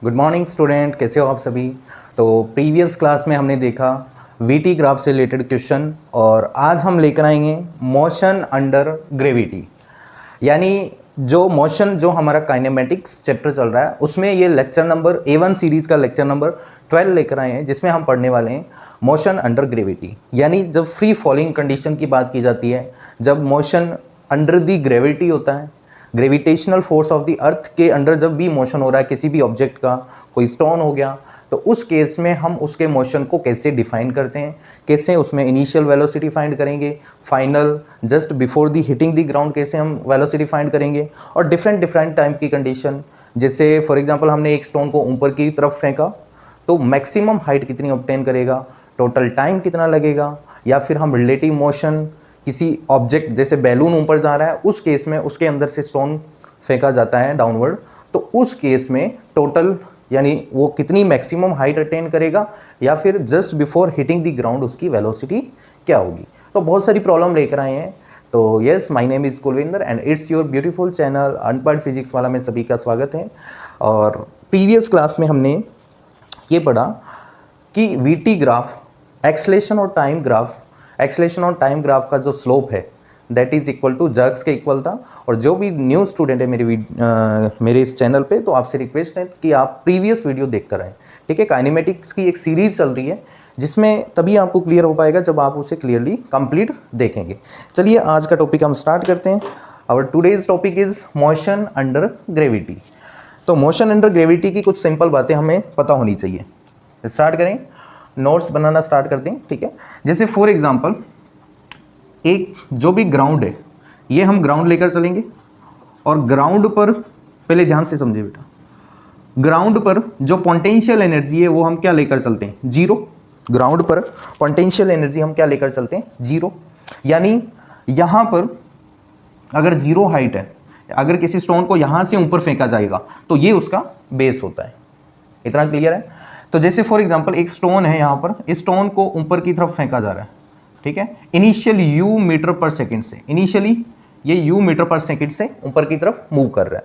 Good morning student, कैसे हो आप सभी। तो प्रीवियस क्लास में हमने देखा वीटी ग्राफ से रिलेटेड क्वेश्चन और आज हम लेकर आएंगे मोशन अंडर ग्रेविटी। यानी जो मोशन जो हमारा काइनेमेटिक्स चैप्टर चल रहा है उसमें ये लेक्चर नंबर A1 सीरीज़ का लेक्चर नंबर 12 लेकर आए हैं, जिसमें हम पढ़ने वाले हैं मोशन अंडर ग्रेविटी। यानी जब फ्री फॉलिंग कंडीशन की बात की जाती है, जब मोशन अंडर दी ग्रेविटी होता है, gravitational force of the earth के अंडर जब भी मोशन हो रहा है किसी भी ऑब्जेक्ट का, कोई स्टोन हो गया, तो उस केस में हम उसके मोशन को कैसे डिफाइन करते हैं, कैसे उसमें इनिशियल वेलोसिटी फाइंड करेंगे, final just before the hitting the ground कैसे हम वेलोसिटी फाइंड करेंगे, और डिफरेंट टाइप की कंडीशन। जैसे फॉर एग्जांपल हमने एक स्टोन को ऊपर की तरफ फेंका तो मैक्सिमम हाइट कितनी ऑब्टेन करेगा, टोटल टाइम कितना लगेगा, या फिर हम रिलेटिव मोशन किसी ऑब्जेक्ट जैसे बैलून ऊपर जा रहा है उस केस में उसके अंदर से स्टोन फेंका जाता है डाउनवर्ड, तो उस केस में टोटल यानी वो कितनी मैक्सिमम हाइट अटेन करेगा या फिर just before hitting the ground उसकी वेलोसिटी क्या होगी। तो बहुत सारी प्रॉब्लम लेकर आए हैं। तो yes, my name is Kulvinder and it's your beautiful channel Anpadh Physics Wala में सभी का स्वागत है। और प्रीवियस क्लास में हमने ये पढ़ा कि वीटी ग्राफ एक्सेलेरेशन और टाइम ग्राफ, एक्सेलेरेशन और टाइम ग्राफ का जो स्लोप है that is equal to jerks के इक्वल था। और जो भी न्यू स्टूडेंट है मेरे इस चैनल पे, तो आपसे रिक्वेस्ट है कि आप प्रीवियस वीडियो देख कर आएँ। ठीक है, काइनेमेटिक्स की एक सीरीज़ चल रही है जिसमें तभी आपको क्लियर हो पाएगा जब आप उसे क्लियरली कंप्लीट देखेंगे। चलिए आज का टॉपिक हम स्टार्ट करते हैं। Our today's topic is motion under gravity. तो मोशन अंडर ग्रेविटी की कुछ सिंपल बातें हमें पता होनी चाहिए। स्टार्ट करें, नोट्स बनाना स्टार्ट करते हैं। ठीक है, जैसे फॉर एग्जांपल एक जो भी ग्राउंड है, ये हम ग्राउंड लेकर चलेंगे और ग्राउंड पर पहले ध्यान से समझिए बेटा, ग्राउंड पर जो पोटेंशियल एनर्जी है वो हम क्या लेकर चलते हैं, जीरो। ग्राउंड पर पोटेंशियल एनर्जी हम क्या लेकर चलते हैं, जीरो। यानी यहाँ पर अगर जीरो हाइट है, अगर किसी स्टोन को यहाँ से ऊपर फेंका जाएगा तो ये उसका बेस होता है। इतना क्लियर है। तो जैसे फॉर एग्जांपल एक स्टोन है, यहाँ पर इस स्टोन को ऊपर की तरफ फेंका जा रहा है। ठीक है, इनिशियल u मीटर पर सेकंड से, इनिशियली ये u मीटर पर सेकंड से ऊपर की तरफ मूव कर रहा है।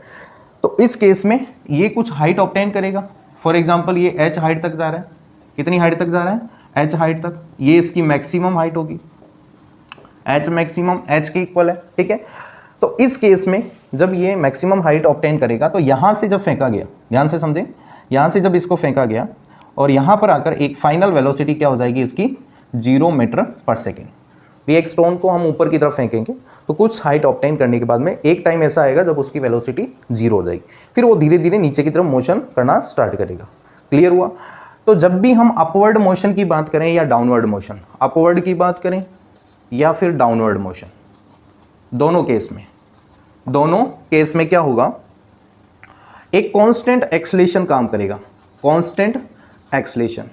तो इस केस में ये कुछ हाइट ऑब्टेन करेगा। फॉर एग्जांपल ये h हाइट तक जा रहा है। कितनी हाइट तक जा रहा है, h हाइट तक। ये इसकी मैक्सिमम हाइट होगी, h मैक्सिमम h के इक्वल है। ठीक है, तो इस केस में जब ये मैक्सिमम हाइट ऑब्टेन करेगा तो यहाँ से जब फेंका गया, ध्यान से समझें, यहाँ से जब इसको फेंका गया और यहाँ पर आकर एक फाइनल वेलोसिटी क्या हो जाएगी इसकी, 0 मीटर पर सेकेंड। ये एक स्टोन को हम ऊपर की तरफ फेंकेंगे तो कुछ हाइट ऑब्टेन करने के बाद में एक टाइम ऐसा आएगा जब उसकी वेलोसिटी 0 हो जाएगी, फिर वो धीरे धीरे नीचे की तरफ मोशन करना स्टार्ट करेगा। क्लियर हुआ। तो जब भी हम अपवर्ड मोशन की बात करें या डाउनवर्ड मोशन, अपवर्ड की बात करें या फिर डाउनवर्ड मोशन, दोनों केस में क्या होगा, एक कांस्टेंट एक्सेलेरेशन काम करेगा, कांस्टेंट एक्सेलेरेशन।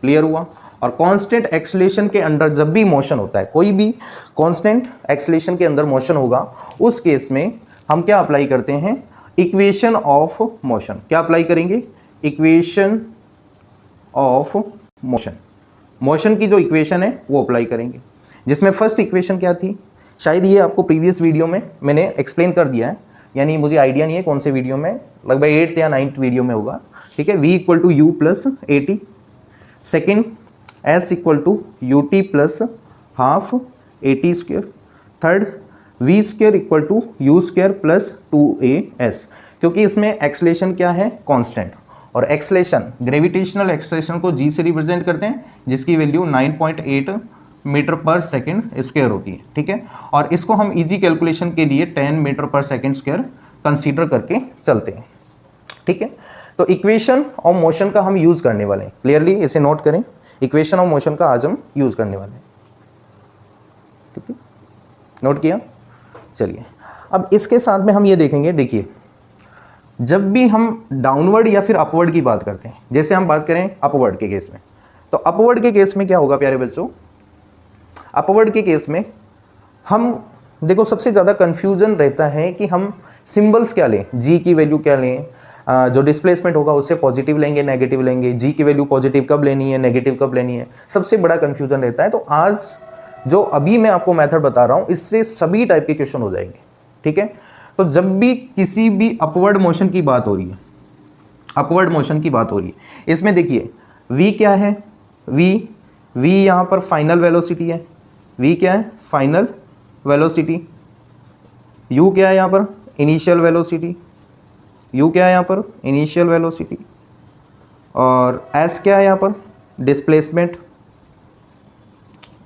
क्लियर हुआ। और कांस्टेंट एक्सेलेरेशन के अंदर जब भी मोशन होता है, कोई भी कांस्टेंट एक्सेलेरेशन के अंदर मोशन होगा, उस केस में हम क्या अप्लाई करते हैं, इक्वेशन ऑफ मोशन। क्या अप्लाई करेंगे, इक्वेशन ऑफ मोशन। मोशन की जो इक्वेशन है वो अप्लाई करेंगे, जिसमें फर्स्ट इक्वेशन क्या थी, शायद ये आपको प्रीवियस वीडियो में मैंने एक्सप्लेन कर दिया है, यानी मुझे आइडिया नहीं है कौन से वीडियो में, लगभग 8th या 9th वीडियो में होगा। ठीक है, v equal to u plus a t, second s equal to u t plus half a t square, third v square equal to u square plus 2as, क्योंकि इसमें acceleration क्या है, constant, और acceleration gravitational acceleration को g से represent करते हैं, जिसकी वैल्यू 9.8 मीटर पर सेकेंड स्क्वायर होती है। ठीक है, और इसको हम इजी कैलकुलेशन के लिए 10 मीटर पर सेकेंड स्क्वायर कंसीडर करके चलते हैं। ठीक है, तो इक्वेशन ऑफ मोशन का हम यूज़ करने वाले हैं, क्लियरली इसे नोट करें, इक्वेशन ऑफ मोशन का आज हम यूज़ करने वाले हैं। ठीक है, नोट किया। चलिए अब इसके साथ में हम ये देखेंगे, देखिए जब भी हम डाउनवर्ड या फिर अपवर्ड की बात करते हैं, जैसे हम बात करें अपवर्ड के केस में, तो अपवर्ड के केस में क्या होगा प्यारे बच्चों, अपवर्ड के केस में हम देखो सबसे ज़्यादा कन्फ्यूजन रहता है कि हम सिंबल्स क्या लें, जी की वैल्यू क्या लें, जो डिस्प्लेसमेंट होगा उससे पॉजिटिव लेंगे नेगेटिव लेंगे, जी की वैल्यू पॉजिटिव कब लेनी है नेगेटिव कब लेनी है, सबसे बड़ा कन्फ्यूजन रहता है। तो आज जो अभी मैं आपको मेथड बता रहा हूँ इससे सभी टाइप के क्वेश्चन हो जाएंगे। ठीक है, तो जब भी किसी भी अपवर्ड मोशन की बात हो रही है, अपवर्ड मोशन की बात हो रही है। इसमें देखिए v क्या है, v यहाँ पर फाइनल वेलोसिटी है, v क्या है फाइनल वेलोसिटी, u क्या है यहाँ पर इनिशियल वेलोसिटी, u क्या है यहाँ पर इनिशियल वेलोसिटी, और s क्या है यहाँ पर displacement,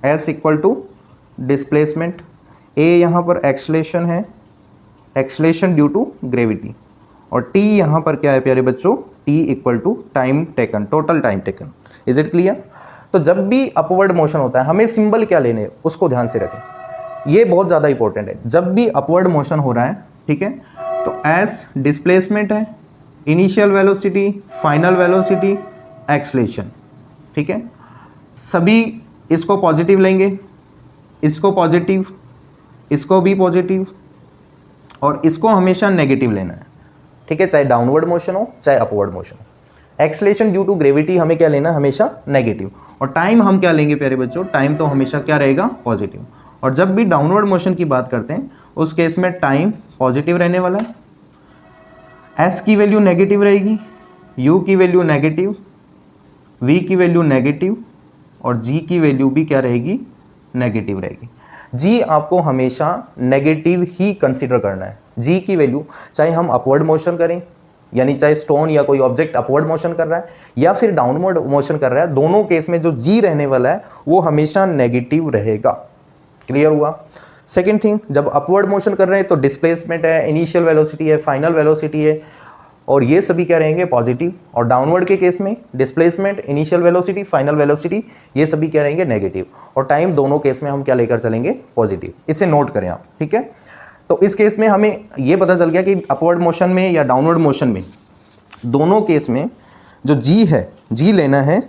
s equal to displacement, a यहाँ पर एक्सलेशन है, एक्सलेशन ड्यू टू ग्रेविटी, और t यहाँ पर क्या है प्यारे बच्चों, t equal to time taken, total time taken. Is it clear? तो जब भी अपवर्ड मोशन होता है हमें सिंबल क्या लेने उसको ध्यान से रखें, ये बहुत ज़्यादा इंपॉर्टेंट है। जब भी अपवर्ड मोशन हो रहा है, ठीक है, तो s डिस्प्लेसमेंट है, initial velocity, final velocity, acceleration, ठीक है, सभी इसको पॉजिटिव लेंगे, इसको पॉजिटिव, इसको भी पॉजिटिव, और इसको हमेशा नेगेटिव लेना है, ठीक है, चाहे डाउनवर्ड मोशन हो चाहे अपवर्ड मोशन हो। एक्सलेशन ड्यू टू ग्रेविटी हमें क्या लेना, हमेशा नेगेटिव, और टाइम हम क्या लेंगे प्यारे बच्चों, टाइम तो हमेशा क्या रहेगा, पॉजिटिव। और जब भी डाउनवर्ड मोशन की बात करते हैं उस केस में टाइम पॉजिटिव रहने वाला है, s की वैल्यू नेगेटिव रहेगी, u की वैल्यू नेगेटिव, v की वैल्यू नेगेटिव, और g की वैल्यू भी क्या रहेगी, नेगेटिव रहेगी। g आपको हमेशा नेगेटिव ही कंसीडर करना है। g की वैल्यू चाहे हम अपवर्ड मोशन करें, यानी चाहे स्टोन या कोई ऑब्जेक्ट अपवर्ड मोशन कर रहा है या फिर डाउनवर्ड मोशन कर रहा है, दोनों केस में जो g रहने वाला है वो हमेशा नेगेटिव रहेगा। क्लियर हुआ? सेकेंड थिंग, जब अपवर्ड मोशन कर रहे हैं तो डिस्प्लेसमेंट है, इनिशियल वेलोसिटी है, फाइनल वेलोसिटी है, और ये सभी क्या रहेंगे, पॉजिटिव। और डाउनवर्ड के केस में displacement, initial velocity, final velocity, ये सभी क्या रहेंगे, नेगेटिव। और टाइम दोनों केस में हम क्या लेकर चलेंगे, पॉजिटिव। इसे नोट करें आप, ठीक है। तो इस केस में हमें ये पता चल गया कि अपवर्ड मोशन में या डाउनवर्ड मोशन में दोनों केस में जो जी है, जी लेना है,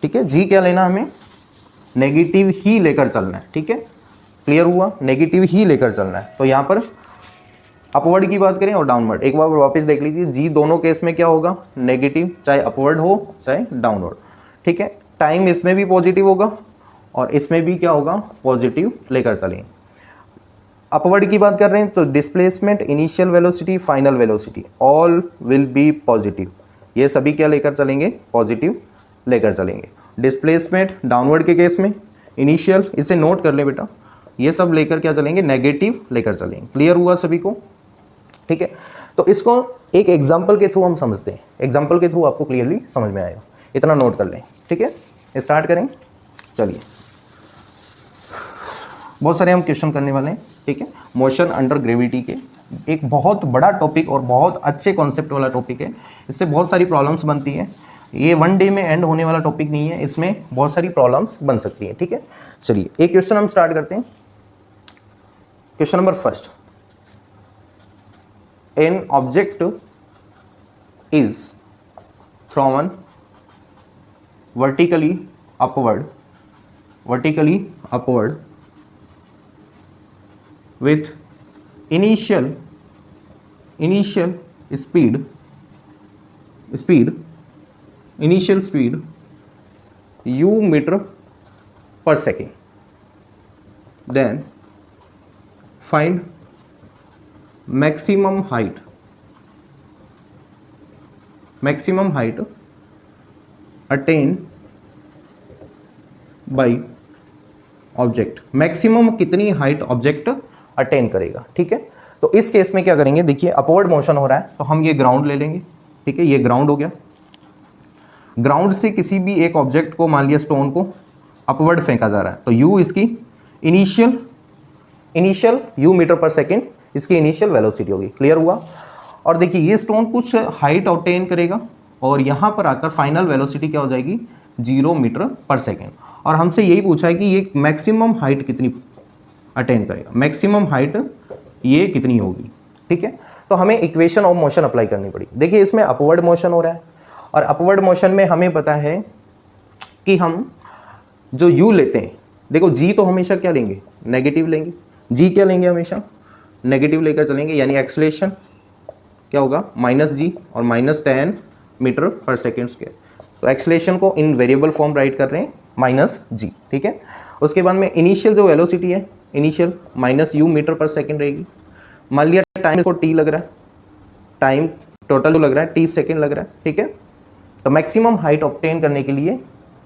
ठीक है, जी क्या लेना, हमें नेगेटिव ही लेकर चलना है, ठीक है। क्लियर हुआ? नेगेटिव ही लेकर चलना है। तो यहाँ पर अपवर्ड की बात करें और डाउनवर्ड, एक बार वापस देख लीजिए, जी दोनों केस में क्या होगा, नेगेटिव, चाहे अपवर्ड हो चाहे डाउनवर्ड, ठीक है। टाइम इसमें भी पॉजिटिव होगा और इसमें भी क्या होगा, पॉजिटिव लेकर चलेंगे। अपवर्ड की बात कर रहे हैं तो displacement, initial velocity, final velocity, all will be positive, ये सभी क्या लेकर चलेंगे, पॉजिटिव लेकर चलेंगे। डिस्प्लेसमेंट डाउनवर्ड के केस में, इनिशियल, इसे नोट कर ले बेटा, ये सब लेकर क्या चलेंगे, नेगेटिव लेकर चलेंगे। क्लियर हुआ सभी को? ठीक है। तो इसको एक एग्जाम्पल के थ्रू हम समझते हैं, एग्जाम्पल के थ्रू आपको क्लियरली समझ में आएगा, इतना नोट कर लें, ठीक है। स्टार्ट करें, चलिए, बहुत सारे हम क्वेश्चन करने वाले हैं, ठीक है। मोशन अंडर ग्रेविटी के एक बहुत बड़ा टॉपिक और बहुत अच्छे कॉन्सेप्ट वाला टॉपिक है, इससे बहुत सारी प्रॉब्लम्स बनती हैं। ये वन डे में एंड होने वाला टॉपिक नहीं है, इसमें बहुत सारी प्रॉब्लम्स बन सकती हैं, ठीक है। चलिए एक क्वेश्चन हम स्टार्ट करते हैं। Question number first, an object is thrown vertically upward with initial speed u meter per second, then find maximum height attain by object. Maximum कितनी हाइट ऑब्जेक्ट अटेन करेगा, ठीक है। तो इस केस में क्या करेंगे, देखिए अपवर्ड मोशन हो रहा है तो हम ये ग्राउंड ले लेंगे, ठीक है, ये ग्राउंड हो गया। ग्राउंड से किसी भी एक ऑब्जेक्ट को, मान लिया स्टोन को, अपवर्ड फेंका जा रहा है, तो u इसकी इनिशियल u मीटर पर सेकेंड इसकी इनिशियल वेलोसिटी होगी। क्लियर हुआ? और देखिए ये स्टोन कुछ हाइट अटेन करेगा और यहाँ पर आकर फाइनल वेलोसिटी क्या हो जाएगी, 0 मीटर पर सेकेंड। और हमसे यही पूछा है कि ये मैक्सिमम हाइट कितनी अटेन करेगा, मैक्सिमम हाइट ये कितनी होगी, ठीक है। तो हमें इक्वेशन ऑफ मोशन अप्लाई करनी पड़ी। देखिए इसमें अपवर्ड मोशन हो रहा है और अपवर्ड मोशन में हमें पता है कि हम जो u लेते हैं, देखो g तो हमेशा क्या लेंगे, नेगेटिव लेंगे, g क्या लेंगे, हमेशा नेगेटिव लेकर चलेंगे, यानी एक्सलेशन क्या होगा, -g और -10 मीटर पर सेकेंड स्क्वायर। तो एक्सलेशन को इन वेरिएबल फॉर्म राइट कर रहे हैं, -g, ठीक है। उसके बाद में इनिशियल जो वेलोसिटी है, इनिशियल -u मीटर पर सेकेंड रहेगी। मान लिया टाइम इसको t लग रहा है, टाइम टोटल लग रहा है t सेकेंड लग रहा है, ठीक है। तो मैक्सिमम हाइट ऑब्टेन करने के लिए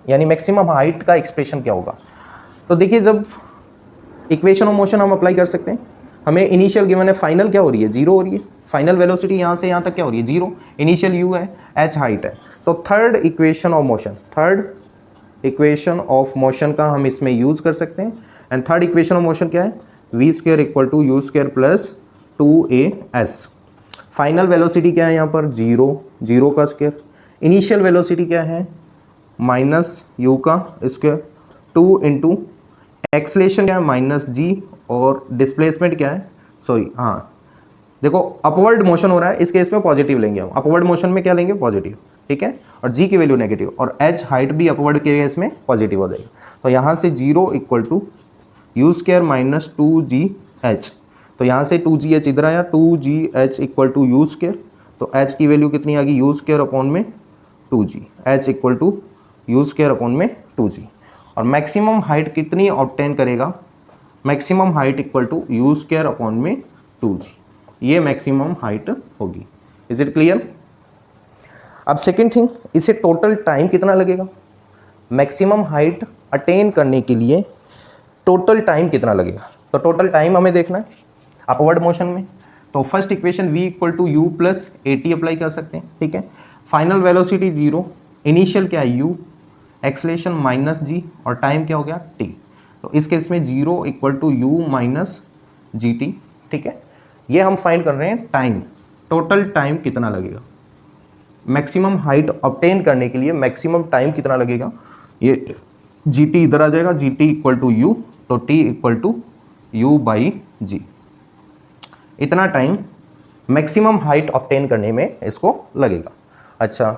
यानी मैक्सिमम हाइट का एक्सप्रेशन क्या होगा, तो देखिए जब इक्वेशन ऑफ मोशन हम अप्लाई कर सकते हैं, हमें इनिशियल गिवन है, फाइनल क्या हो रही है, जीरो हो रही है, फाइनल वेलोसिटी यहाँ से यहाँ तक क्या हो रही है, जीरो, इनिशियल u है, h हाइट है। तो थर्ड इक्वेशन ऑफ मोशन का हम इसमें यूज़ कर सकते हैं। And third equation of motion क्या है, v square equal to u square plus 2as। Final velocity क्या है यहाँ पर, जीरो का स्क्वायर, इनिशियल वेलोसिटी क्या है माइनस यू का स्क्वायर, 2 इंटू एक्सलेशन क्या है माइनस जी, और डिस्प्लेसमेंट क्या है, सॉरी हाँ देखो अपवर्ड मोशन हो रहा है, इस केस में पॉजिटिव लेंगे हम, अपवर्ड मोशन में क्या लेंगे, पॉजिटिव, ठीक है, और जी की वैल्यू नेगेटिव, और एच हाइट भी अपवर्ड के केस में पॉजिटिव हो जाएगी। तो यहाँ से 0 equal to u square minus 2gh, तो यहाँ से 2gh इधर आया, 2gh equal to u square, तो h की वैल्यू कितनी आ गई, यू स्क्वायर अपॉन में 2g, h equal to u square upon में 2g। और मैक्सिमम हाइट कितनी ऑब्टेन करेगा, maximum height equal to u square upon में 2g, ये मैक्सिमम हाइट होगी। Is it clear. अब सेकेंड थिंग, इसे टोटल टाइम कितना लगेगा, मैक्सिमम हाइट अटेन करने के लिए टोटल टाइम कितना लगेगा, तो टोटल टाइम हमें देखना है अपवर्ड मोशन में। तो first equation v equal to u plus a t apply कर सकते हैं, ठीक है। फाइनल वेलोसिटी 0, इनिशियल क्या है u, एक्सलेशन माइनस जी, और टाइम क्या हो गया t। तो इस केस में 0 equal to u minus g t, ठीक है। ये हम फाइंड कर रहे हैं टाइम, टोटल टाइम कितना लगेगा, मैक्सिमम हाइट ऑब्टेन करने के लिए मैक्सिमम टाइम कितना लगेगा, ये जी टी इधर आ जाएगा, g t equal to u, तो t equal to u by g, इतना टाइम मैक्सिमम हाइट ऑब्टेन करने में इसको लगेगा। अच्छा,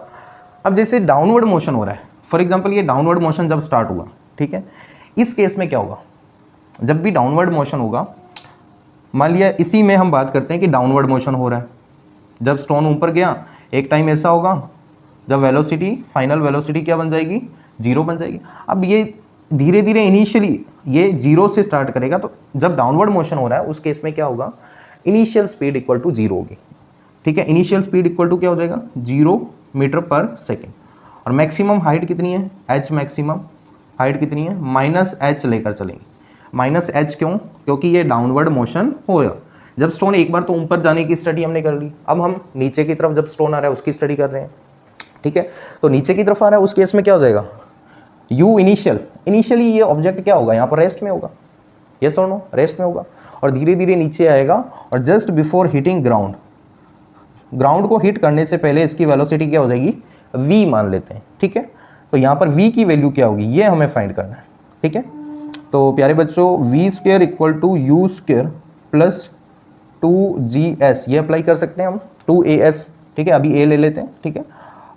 अब जैसे डाउनवर्ड मोशन हो रहा है, फॉर एग्जांपल ये डाउनवर्ड मोशन जब स्टार्ट हुआ, ठीक है, इस केस में क्या होगा, जब भी डाउनवर्ड मोशन होगा, मान लिया इसी में हम बात करते हैं कि डाउनवर्ड मोशन हो रहा है, जब स्टोन ऊपर गया एक टाइम ऐसा होगा जब वेलोसिटी, फाइनल वेलोसिटी क्या बन जाएगी, 0 बन जाएगी। अब ये धीरे धीरे इनिशियली ये 0 से स्टार्ट करेगा, तो जब डाउनवर्ड मोशन हो रहा है उस केस में क्या होगा, इनिशियल स्पीड इक्वल टू 0 होगी, ठीक है। इनिशियल स्पीड इक्वल टू क्या हो जाएगा, 0 मीटर पर सेकेंड, और मैक्सिमम हाइट कितनी है, h मैक्सिमम हाइट कितनी है, माइनस h लेकर चलेंगे, माइनस h क्यों, क्योंकि ये डाउनवर्ड मोशन हो रहा है। जब स्टोन एक बार तो ऊपर जाने की स्टडी हमने कर ली, अब हम नीचे की तरफ जब स्टोन आ रहा है उसकी स्टडी कर रहे हैं, ठीक है। तो नीचे की तरफ आ रहा है उस केस में क्या हो जाएगा, u इनिशियली ये ऑब्जेक्ट क्या होगा, यहाँ पर रेस्ट में होगा, यस और नो, रेस्ट में होगा, और धीरे धीरे नीचे आएगा, और जस्ट बिफोर हिटिंग ग्राउंड को हिट करने से पहले इसकी वेलोसिटी क्या हो जाएगी, v मान लेते हैं, ठीक है। तो यहाँ पर v की वैल्यू क्या होगी, ये हमें फाइंड करना है, ठीक है। तो प्यारे बच्चों, v square equal to u square plus 2gs, ये अप्लाई कर सकते हैं हम, 2as, ठीक है, अभी a ले लेते हैं, ठीक है।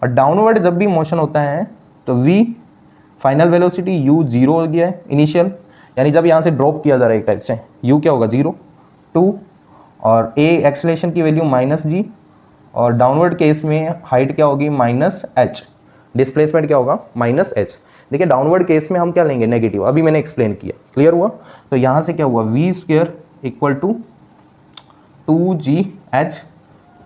और डाउनवर्ड जब भी मोशन होता है तो v फाइनल वेलोसिटी u 0 हो गया है, इनिशियल यानी जब यहाँ से ड्रॉप किया जा रहा है एक टाइप से, u क्या होगा 0, 2, और a एक्सेलेरेशन की वैल्यू माइनस जी, और डाउनवर्ड केस में हाइट क्या होगी, माइनस h, डिस्प्लेसमेंट क्या होगा, माइनस h। देखिए डाउनवर्ड केस में हम क्या लेंगे, नेगेटिव, अभी मैंने एक्सप्लेन किया, क्लियर हुआ। तो यहाँ से क्या हुआ, v square equal to 2gh,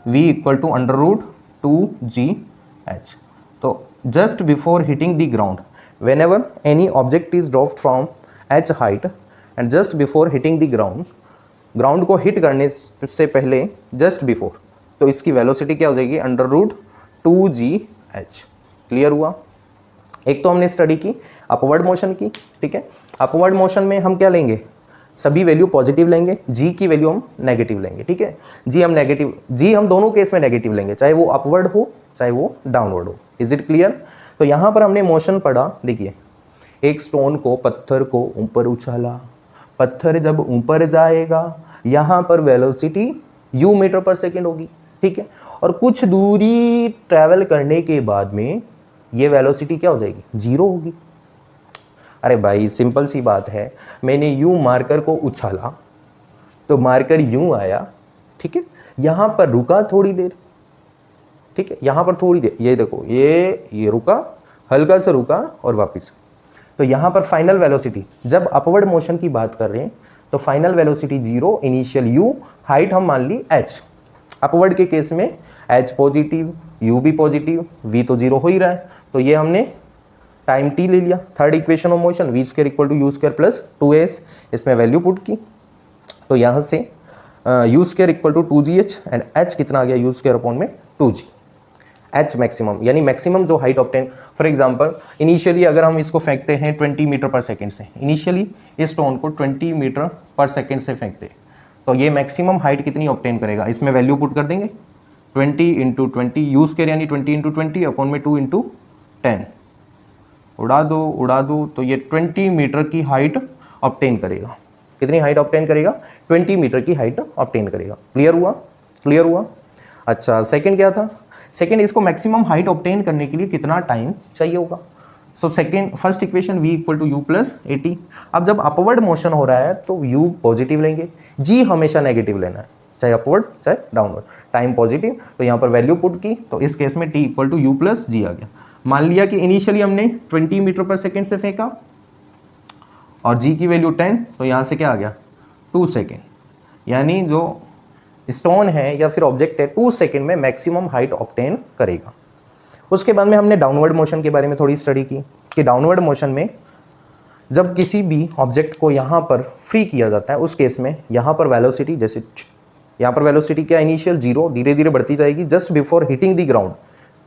v equal to under root 2gh। तो just before hitting the ground, whenever any object is dropped from h height and just before hitting the ground को hit करने से पहले just before, तो इसकी velocity क्या हो जाएगी, अंडर रूट 2gh। क्लियर हुआ। एक तो हमने स्टडी की अपवर्ड मोशन की, ठीक है। अपवर्ड मोशन में हम क्या लेंगे, सभी वैल्यू पॉजिटिव लेंगे, जी की वैल्यू हम नेगेटिव लेंगे, ठीक है। जी हम दोनों केस में नेगेटिव लेंगे, चाहे वो अपवर्ड हो चाहे वो डाउनवर्ड हो। Is it clear. तो यहाँ पर हमने मोशन पढ़ा, देखिए एक स्टोन को, पत्थर को ऊपर उछाला, पत्थर जब ऊपर जाएगा यहाँ पर वेलोसिटी u मीटर पर सेकेंड होगी, ठीक है। और कुछ दूरी ट्रैवल करने के बाद में ये वेलोसिटी क्या हो जाएगी, 0 होगी। अरे भाई सिंपल सी बात है, मैंने u मार्कर को उछाला तो मार्कर यूं आया, ठीक है, यहाँ पर रुका थोड़ी देर, ठीक है, यहाँ पर थोड़ी देर, ये देखो ये रुका, हल्का सा रुका और वापस। तो यहाँ पर फाइनल वेलोसिटी, जब अपवर्ड मोशन की बात कर रहे हैं तो final velocity 0, initial u, height हम मान ली h, अपवर्ड के केस में H पॉजिटिव, U भी पॉजिटिव, V तो जीरो हो ही रहा है, तो ये हमने टाइम t ले लिया। Third equation of motion v square equal to u square plus 2s, इसमें वैल्यू पुट की, तो यहाँ से u square equal to 2gh and h कितना आ गया, यू स्क्वायर अपॉन में 2g। h मैक्सिमम यानी मैक्सिमम जो height obtain, for example initially अगर हम इसको फेंकते हैं 20 मीटर पर सेकंड से, इनिशियली इस स्टोन को 20 मीटर पर सेकंड से फेंकते हैं, तो ये मैक्सिमम हाइट कितनी ऑब्टेन करेगा, इसमें वैल्यू पुट कर देंगे 20 इंटू 20 यू स्क्वायर यानी 20 इंटू 20 अपॉन में 2 इंटू 10, उड़ा दो, तो ये 20 मीटर की हाइट ऑब्टेन करेगा। कितनी हाइट ऑब्टेन करेगा, 20 मीटर की हाइट ऑब्टेन करेगा। क्लियर हुआ। अच्छा, सेकंड क्या था, सेकंड इसको मैक्सिमम हाइट ऑब्टेन करने के लिए कितना टाइम चाहिए होगा। So second first equation v equal to u plus 80। अब जब अपवर्ड मोशन हो रहा है तो u पॉजिटिव लेंगे, g हमेशा नेगेटिव लेना है, चाहे अपवर्ड चाहे डाउनवर्ड। टाइम पॉजिटिव, तो यहाँ पर वैल्यू पुट की, तो इस केस में t equal to u plus g आ गया। मान लिया कि इनिशियली हमने 20 मीटर पर सेकेंड से फेंका और g की वैल्यू 10, तो यहाँ से क्या आ गया 2 सेकेंड, यानी जो स्टोन है या फिर ऑब्जेक्ट है 2 सेकेंड में मैक्सिमम हाइट ऑब्टेन करेगा। उसके बाद में हमने डाउनवर्ड मोशन के बारे में थोड़ी स्टडी की कि डाउनवर्ड मोशन में जब किसी भी ऑब्जेक्ट को यहाँ पर फ्री किया जाता है, उस केस में यहाँ पर वेलोसिटी, जैसे यहाँ पर वेलोसिटी क्या, इनिशियल 0, धीरे धीरे बढ़ती जाएगी, just before hitting the ground,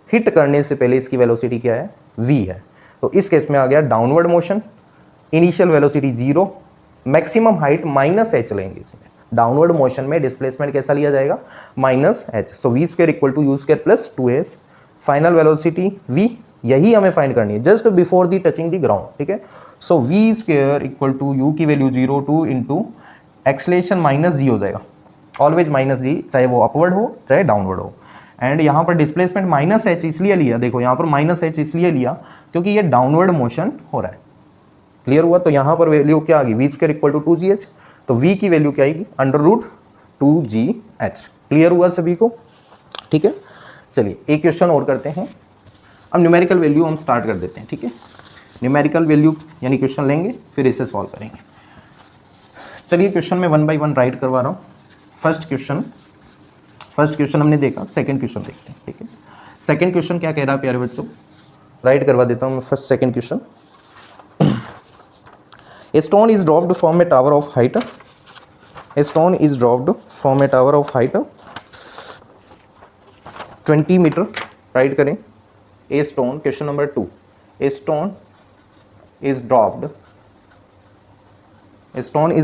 hit करने से पहले इसकी वेलोसिटी क्या है, v है। तो इस केस में आ गया downward motion, initial velocity 0, maximum height -h लेंगे इसमें। डाउनवर्ड मोशन में डिस्प्लेसमेंट कैसा लिया जाएगा, -h। So v square equal to u square plus 2s, final velocity v, यही हमें फाइंड करनी है just before the touching the ground, ठीक है। So v square equal to u की वैल्यू 0 2 इंटू एक्सलेशन -g हो जाएगा, ऑलवेज -g, चाहे वो अपवर्ड हो चाहे डाउनवर्ड हो। एंड यहाँ पर डिस्प्लेसमेंट -h इसलिए लिया, देखो यहाँ पर -h इसलिए लिया क्योंकि ये डाउनवर्ड मोशन हो रहा है। क्लियर हुआ। तो यहाँ पर वैल्यू क्या आ गई, v square equal to 2gh, तो v की वैल्यू क्या आएगी, √2gh। क्लियर हुआ सभी को, ठीक है। चलिए एक क्वेश्चन और करते हैं। अब न्यूमेरिकल वैल्यू हम स्टार्ट कर देते हैं, ठीक है। न्यूमेरिकल वैल्यू यानी क्वेश्चन लेंगे, फिर इसे सॉल्व करेंगे। चलिए क्वेश्चन में 1 बाय 1 राइट करवा रहा हूँ। फर्स्ट क्वेश्चन हमने देखा, सेकंड क्वेश्चन देखते हैं, ठीक है। सेकंड क्वेश्चन क्या कह रहा है प्यारे बच्चों, राइट करवा देता हूँ first second question. A stone is dropped from a tower of height. A stone is dropped from a tower of height 20 metre, write करें। A stone, question number 2, A stone is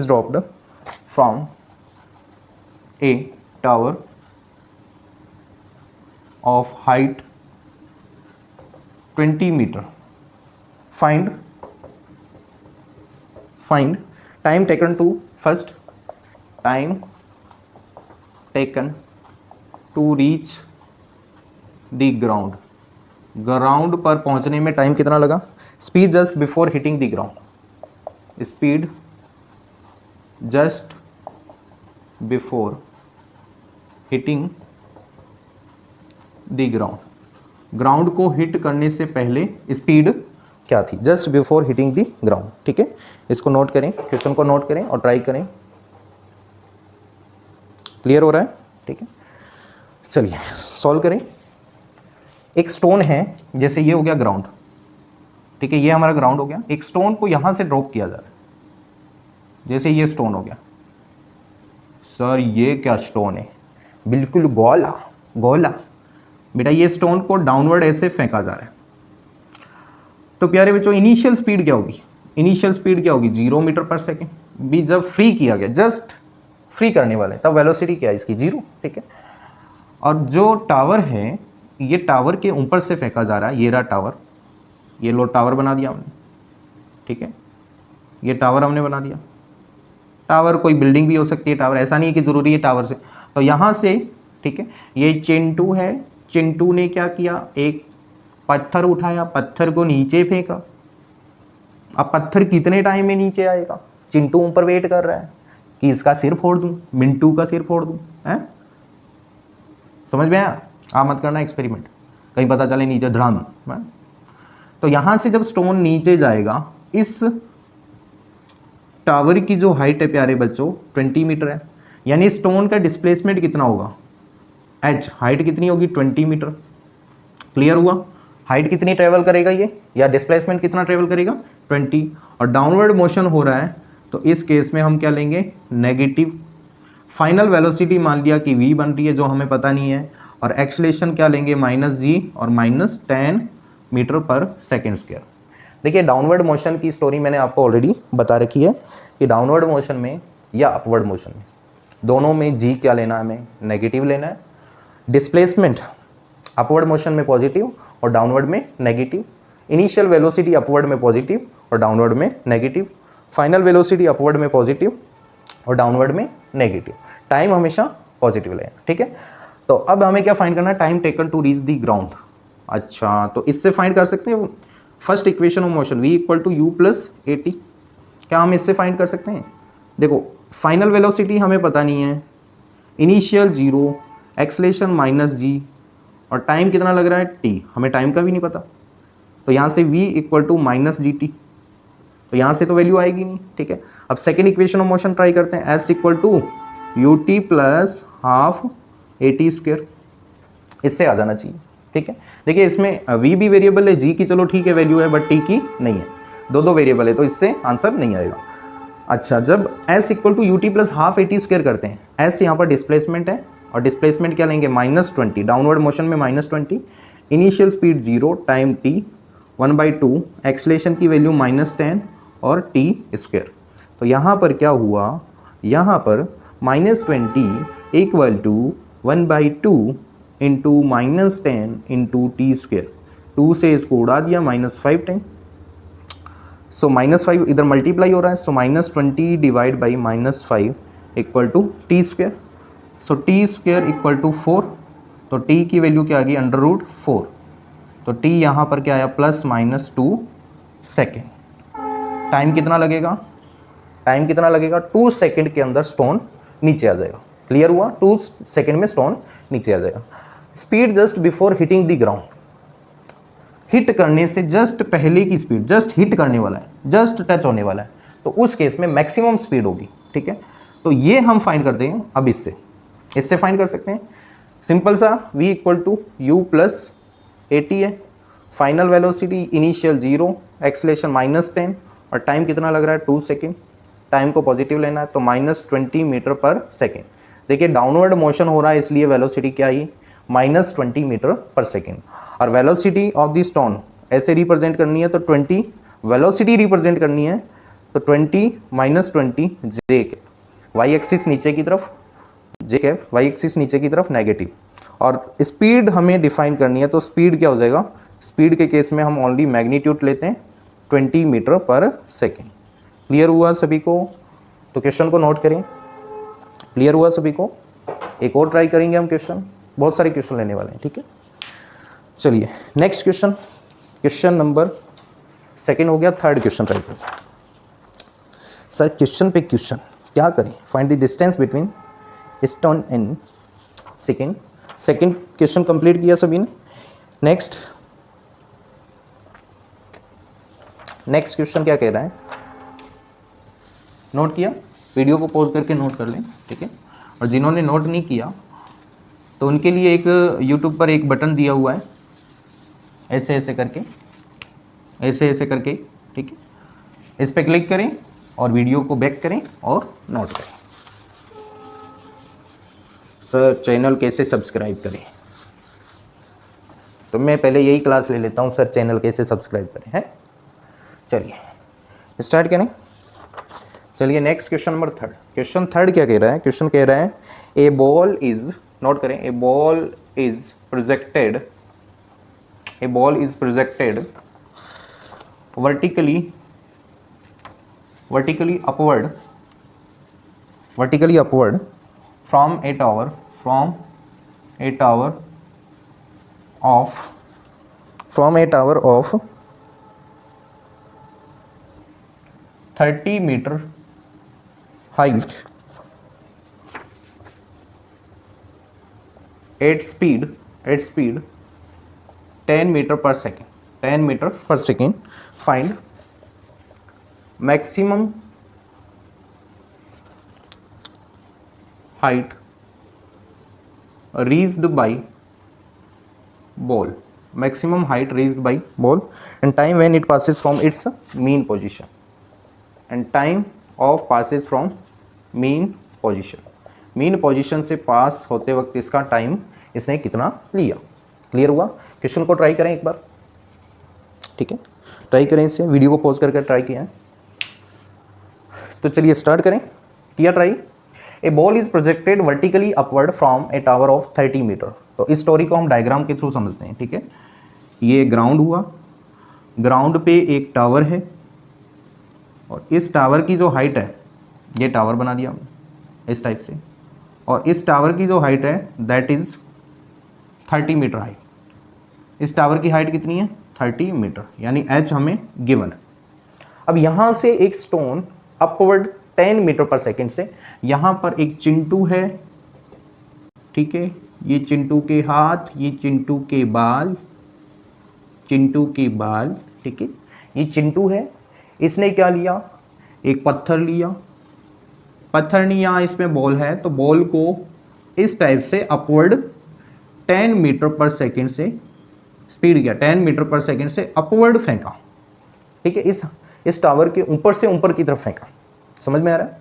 dropped from a tower of height 20 metre. Find time taken to first time taken to reach the ground. Ground पर पहुंचने में time कितना लगा, speed just before hitting the ground, speed just before hitting the ground, ground को hit करने से पहले speed क्या थी, just before hitting the ground, ठीक है। इसको नोट करें, क्वेश्चन को नोट करें और ट्राई करें। क्लियर हो रहा है, ठीक है। चलिए सॉल्व करें। एक स्टोन है, जैसे ये हो गया ग्राउंड, ठीक है, ये हमारा ग्राउंड हो गया। एक स्टोन को यहां से ड्रॉप किया जा रहा है, जैसे ये स्टोन हो गया। सर ये क्या स्टोन है, बिल्कुल गोला बेटा, ये स्टोन को डाउनवर्ड ऐसे फेंका जा रहा है। तो प्यारे बच्चों इनिशियल स्पीड क्या होगी, 0 मीटर पर सेकेंड। भी जब फ्री किया गया, जस्ट फ्री करने वाले, तब वेलोसिटी क्या है इसकी 0, ठीक है। और जो टावर है, ये टावर के ऊपर से फेंका जा रहा है, ये रहा टावर, ये लो टावर बना दिया हमने, ठीक है, ये टावर हमने बना दिया। टावर कोई बिल्डिंग भी हो सकती है, टावर ऐसा नहीं है कि ज़रूरी है टावर से। तो यहाँ से, ठीक है, ये चिंटू है, चिंटू ने क्या किया, एक पत्थर उठाया, पत्थर को नीचे फेंका। अब पत्थर कितने टाइम में नीचे आएगा, चिंटू ऊपर वेट कर रहा है कि इसका सिर फोड़ दूं, मिंटू का सिर फोड़ दूं, हैं? समझ में आया? आप मत करना एक्सपेरिमेंट, कहीं पता चले नीचे धड़ाम। तो यहाँ से जब स्टोन नीचे जाएगा, इस टावर की जो हाइट है प्यारे बच्चों 20 मीटर है, यानी स्टोन का डिस्प्लेसमेंट कितना होगा, h हाइट कितनी होगी 20 मीटर। क्लियर हुआ? हाइट कितनी ट्रेवल करेगा ये, या डिस्प्लेसमेंट कितना ट्रेवल करेगा 20, और डाउनवर्ड मोशन हो रहा है तो इस केस में हम क्या लेंगे नेगेटिव। फाइनल वेलोसिटी मान लिया कि v बन रही है जो हमें पता नहीं है, और एक्सलेशन क्या लेंगे -g और -10 मीटर पर सेकेंड स्क्वायर। देखिए डाउनवर्ड मोशन की स्टोरी मैंने आपको ऑलरेडी बता रखी है कि डाउनवर्ड मोशन में या अपवर्ड मोशन में दोनों में g क्या लेना है, हमें नेगेटिव लेना है। डिस्प्लेसमेंट अपवर्ड मोशन में पॉजिटिव और डाउनवर्ड में नेगेटिव। इनिशियल वेलोसिटी अपवर्ड में पॉजिटिव और डाउनवर्ड में नेगेटिव। फाइनल वेलोसिटी अपवर्ड में पॉजिटिव और डाउनवर्ड में नेगेटिव। टाइम हमेशा पॉजिटिव लेना, ठीक है। तो अब हमें क्या फाइंड करना है, time taken to reach the ground. अच्छा, तो इससे फाइंड कर सकते हैं first equation of motion v equal to u plus a t. क्या हम इससे फाइंड कर सकते हैं? देखो फाइनल वेलोसिटी हमें पता नहीं है, इनिशियल 0, एक्सलेशन -g, और टाइम कितना लग रहा है t, हमें टाइम का भी नहीं पता। तो यहाँ से v इक्वल टू -gt, तो यहाँ से तो वैल्यू आएगी नहीं, ठीक है। अब second equation of motion try करते हैं, s equal to u t plus half a t square. इससे आ जाना चाहिए, ठीक है। देखिए इसमें v भी वेरिएबल है, g की चलो ठीक है वैल्यू है, बट t की नहीं है, दो वेरिएबल है, तो इससे आंसर नहीं आएगा। अच्छा, जब s equal to u t plus half a t square करते हैं, s यहाँ पर डिस्प्लेसमेंट है, और डिस्प्लेसमेंट क्या लेंगे -20, डाउनवर्ड मोशन में -20, initial speed 0, time t 1/2, acceleration की वैल्यू -10 और t स्क्वेयर। तो यहाँ पर क्या हुआ, यहाँ पर -20 equal to 1/2 into -10 into t square. 2 से इसको उड़ा दिया, -5 टाइम, सो -5 इधर मल्टीप्लाई हो रहा है, so -20 divide by -5 equal to t square. So t square equal to 4, तो t की वैल्यू क्या आ गई √4, तो t यहाँ पर क्या आया +-2 सेकेंड। टाइम कितना लगेगा, टाइम कितना लगेगा 2 सेकेंड के अंदर स्टोन नीचे आ जाएगा। क्लियर हुआ? 2 सेकेंड में स्टोन नीचे आ जाएगा। Speed just before hitting the ground, hit करने से जस्ट पहले की स्पीड, जस्ट हिट करने वाला है, जस्ट टच होने वाला है, तो उस केस में मैक्सिमम स्पीड होगी, ठीक है। तो ये हम फाइंड करते हैं अब इससे फाइंड कर सकते हैं। सिंपल सा, v equal to u plus a t है, फाइनल वेलोसिटी इनिशियल 0, एक्सलेशन -10, और टाइम कितना लग रहा है 2 सेकेंड। टाइम को पॉजिटिव लेना है, तो -20 मीटर पर सेकेंड। देखिए डाउनवर्ड मोशन हो रहा है, इसलिए वेलोसिटी क्या आई -20 मीटर पर सेकेंड। और वेलोसिटी ऑफ द स्टोन ऐसे रिप्रेजेंट करनी है, तो 20 वेलोसिटी रिप्रेजेंट करनी है, तो 20 -20 जे कैप, वाई एक्सिस नीचे की तरफ, जे कैप वाई एक्सिस नीचे की तरफ नेगेटिव। और स्पीड हमें डिफाइन करनी है, तो स्पीड क्या हो जाएगा, स्पीड के केस में हम ओनली मैग्नीट्यूड लेते हैं 20 मीटर पर सेकेंड। क्लियर हुआ सभी को? तो क्वेश्चन को नोट करें। क्लियर हुआ सभी को? एक और ट्राई करेंगे हम क्वेश्चन, बहुत सारे क्वेश्चन लेने वाले हैं, ठीक है। चलिए next question, question number second हो गया, थर्ड क्वेश्चन ट्राई करते हैं। सर क्वेश्चन पे क्वेश्चन क्या करें, find the distance between stone and second question complete किया सभी ने। नेक्स्ट क्वेश्चन क्या कह रहा है, नोट किया? वीडियो को पॉज करके नोट कर लें, ठीक है। और जिन्होंने नोट नहीं किया तो उनके लिए एक यूट्यूब पर एक बटन दिया हुआ है, ऐसे करके, ठीक है। इस पर क्लिक करें और वीडियो को बैक करें और नोट करें। सर चैनल कैसे सब्सक्राइब करें, तो मैं पहले यही क्लास ले लेता हूँ, सर चैनल कैसे सब्सक्राइब करें, है। चलिए स्टार्ट करें। चलिए next question number third. Question third क्या कह रहा है, क्वेश्चन कह रहा है ए बॉल इज, नोट करें, a ball is projected vertically upward from a tower of 30 meter height at speed 10 meter per second. Find maximum height reached by ball, maximum height reached by ball and time when it passes from its mean position, and time of passes from mean position, mean position से पास होते वक्त इसका time इसने कितना लिया। Clear हुआ? Question को try करें एक बार, ठीक है, ट्राई करें इसे, वीडियो को पॉज करके ट्राई किया है। तो चलिए स्टार्ट करें। किया try. A ball is projected vertically upward from a tower of 30 metre. तो इस स्टोरी को हम डायग्राम के थ्रू समझते हैं, ठीक है। ये ग्राउंड हुआ, ग्राउंड पे एक टावर है और इस टावर की जो हाइट है, ये टावर बना दिया हमने इस टाइप से, और इस टावर की जो हाइट है दैट इज़ 30 मीटर हाइट। इस टावर की हाइट कितनी है? 30 मीटर, यानी एच हमें गिवन है। अब यहाँ से एक स्टोन अपवर्ड 10 मीटर पर सेकेंड से, यहाँ पर एक चिंटू है, ठीक है, ये चिंटू के हाथ, ये चिंटू के बाल, चिंटू के बाल, ठीक है, ये चिंटू है। इसने क्या लिया? एक पत्थर लिया, पत्थर नहीं, यहाँ इसमें बॉल है, तो बॉल को इस टाइप से अपवर्ड 10 मीटर पर सेकेंड से स्पीड किया, 10 मीटर पर सेकेंड से अपवर्ड फेंका, ठीक है, इस टावर के ऊपर से ऊपर की तरफ फेंका। समझ में आ रहा है?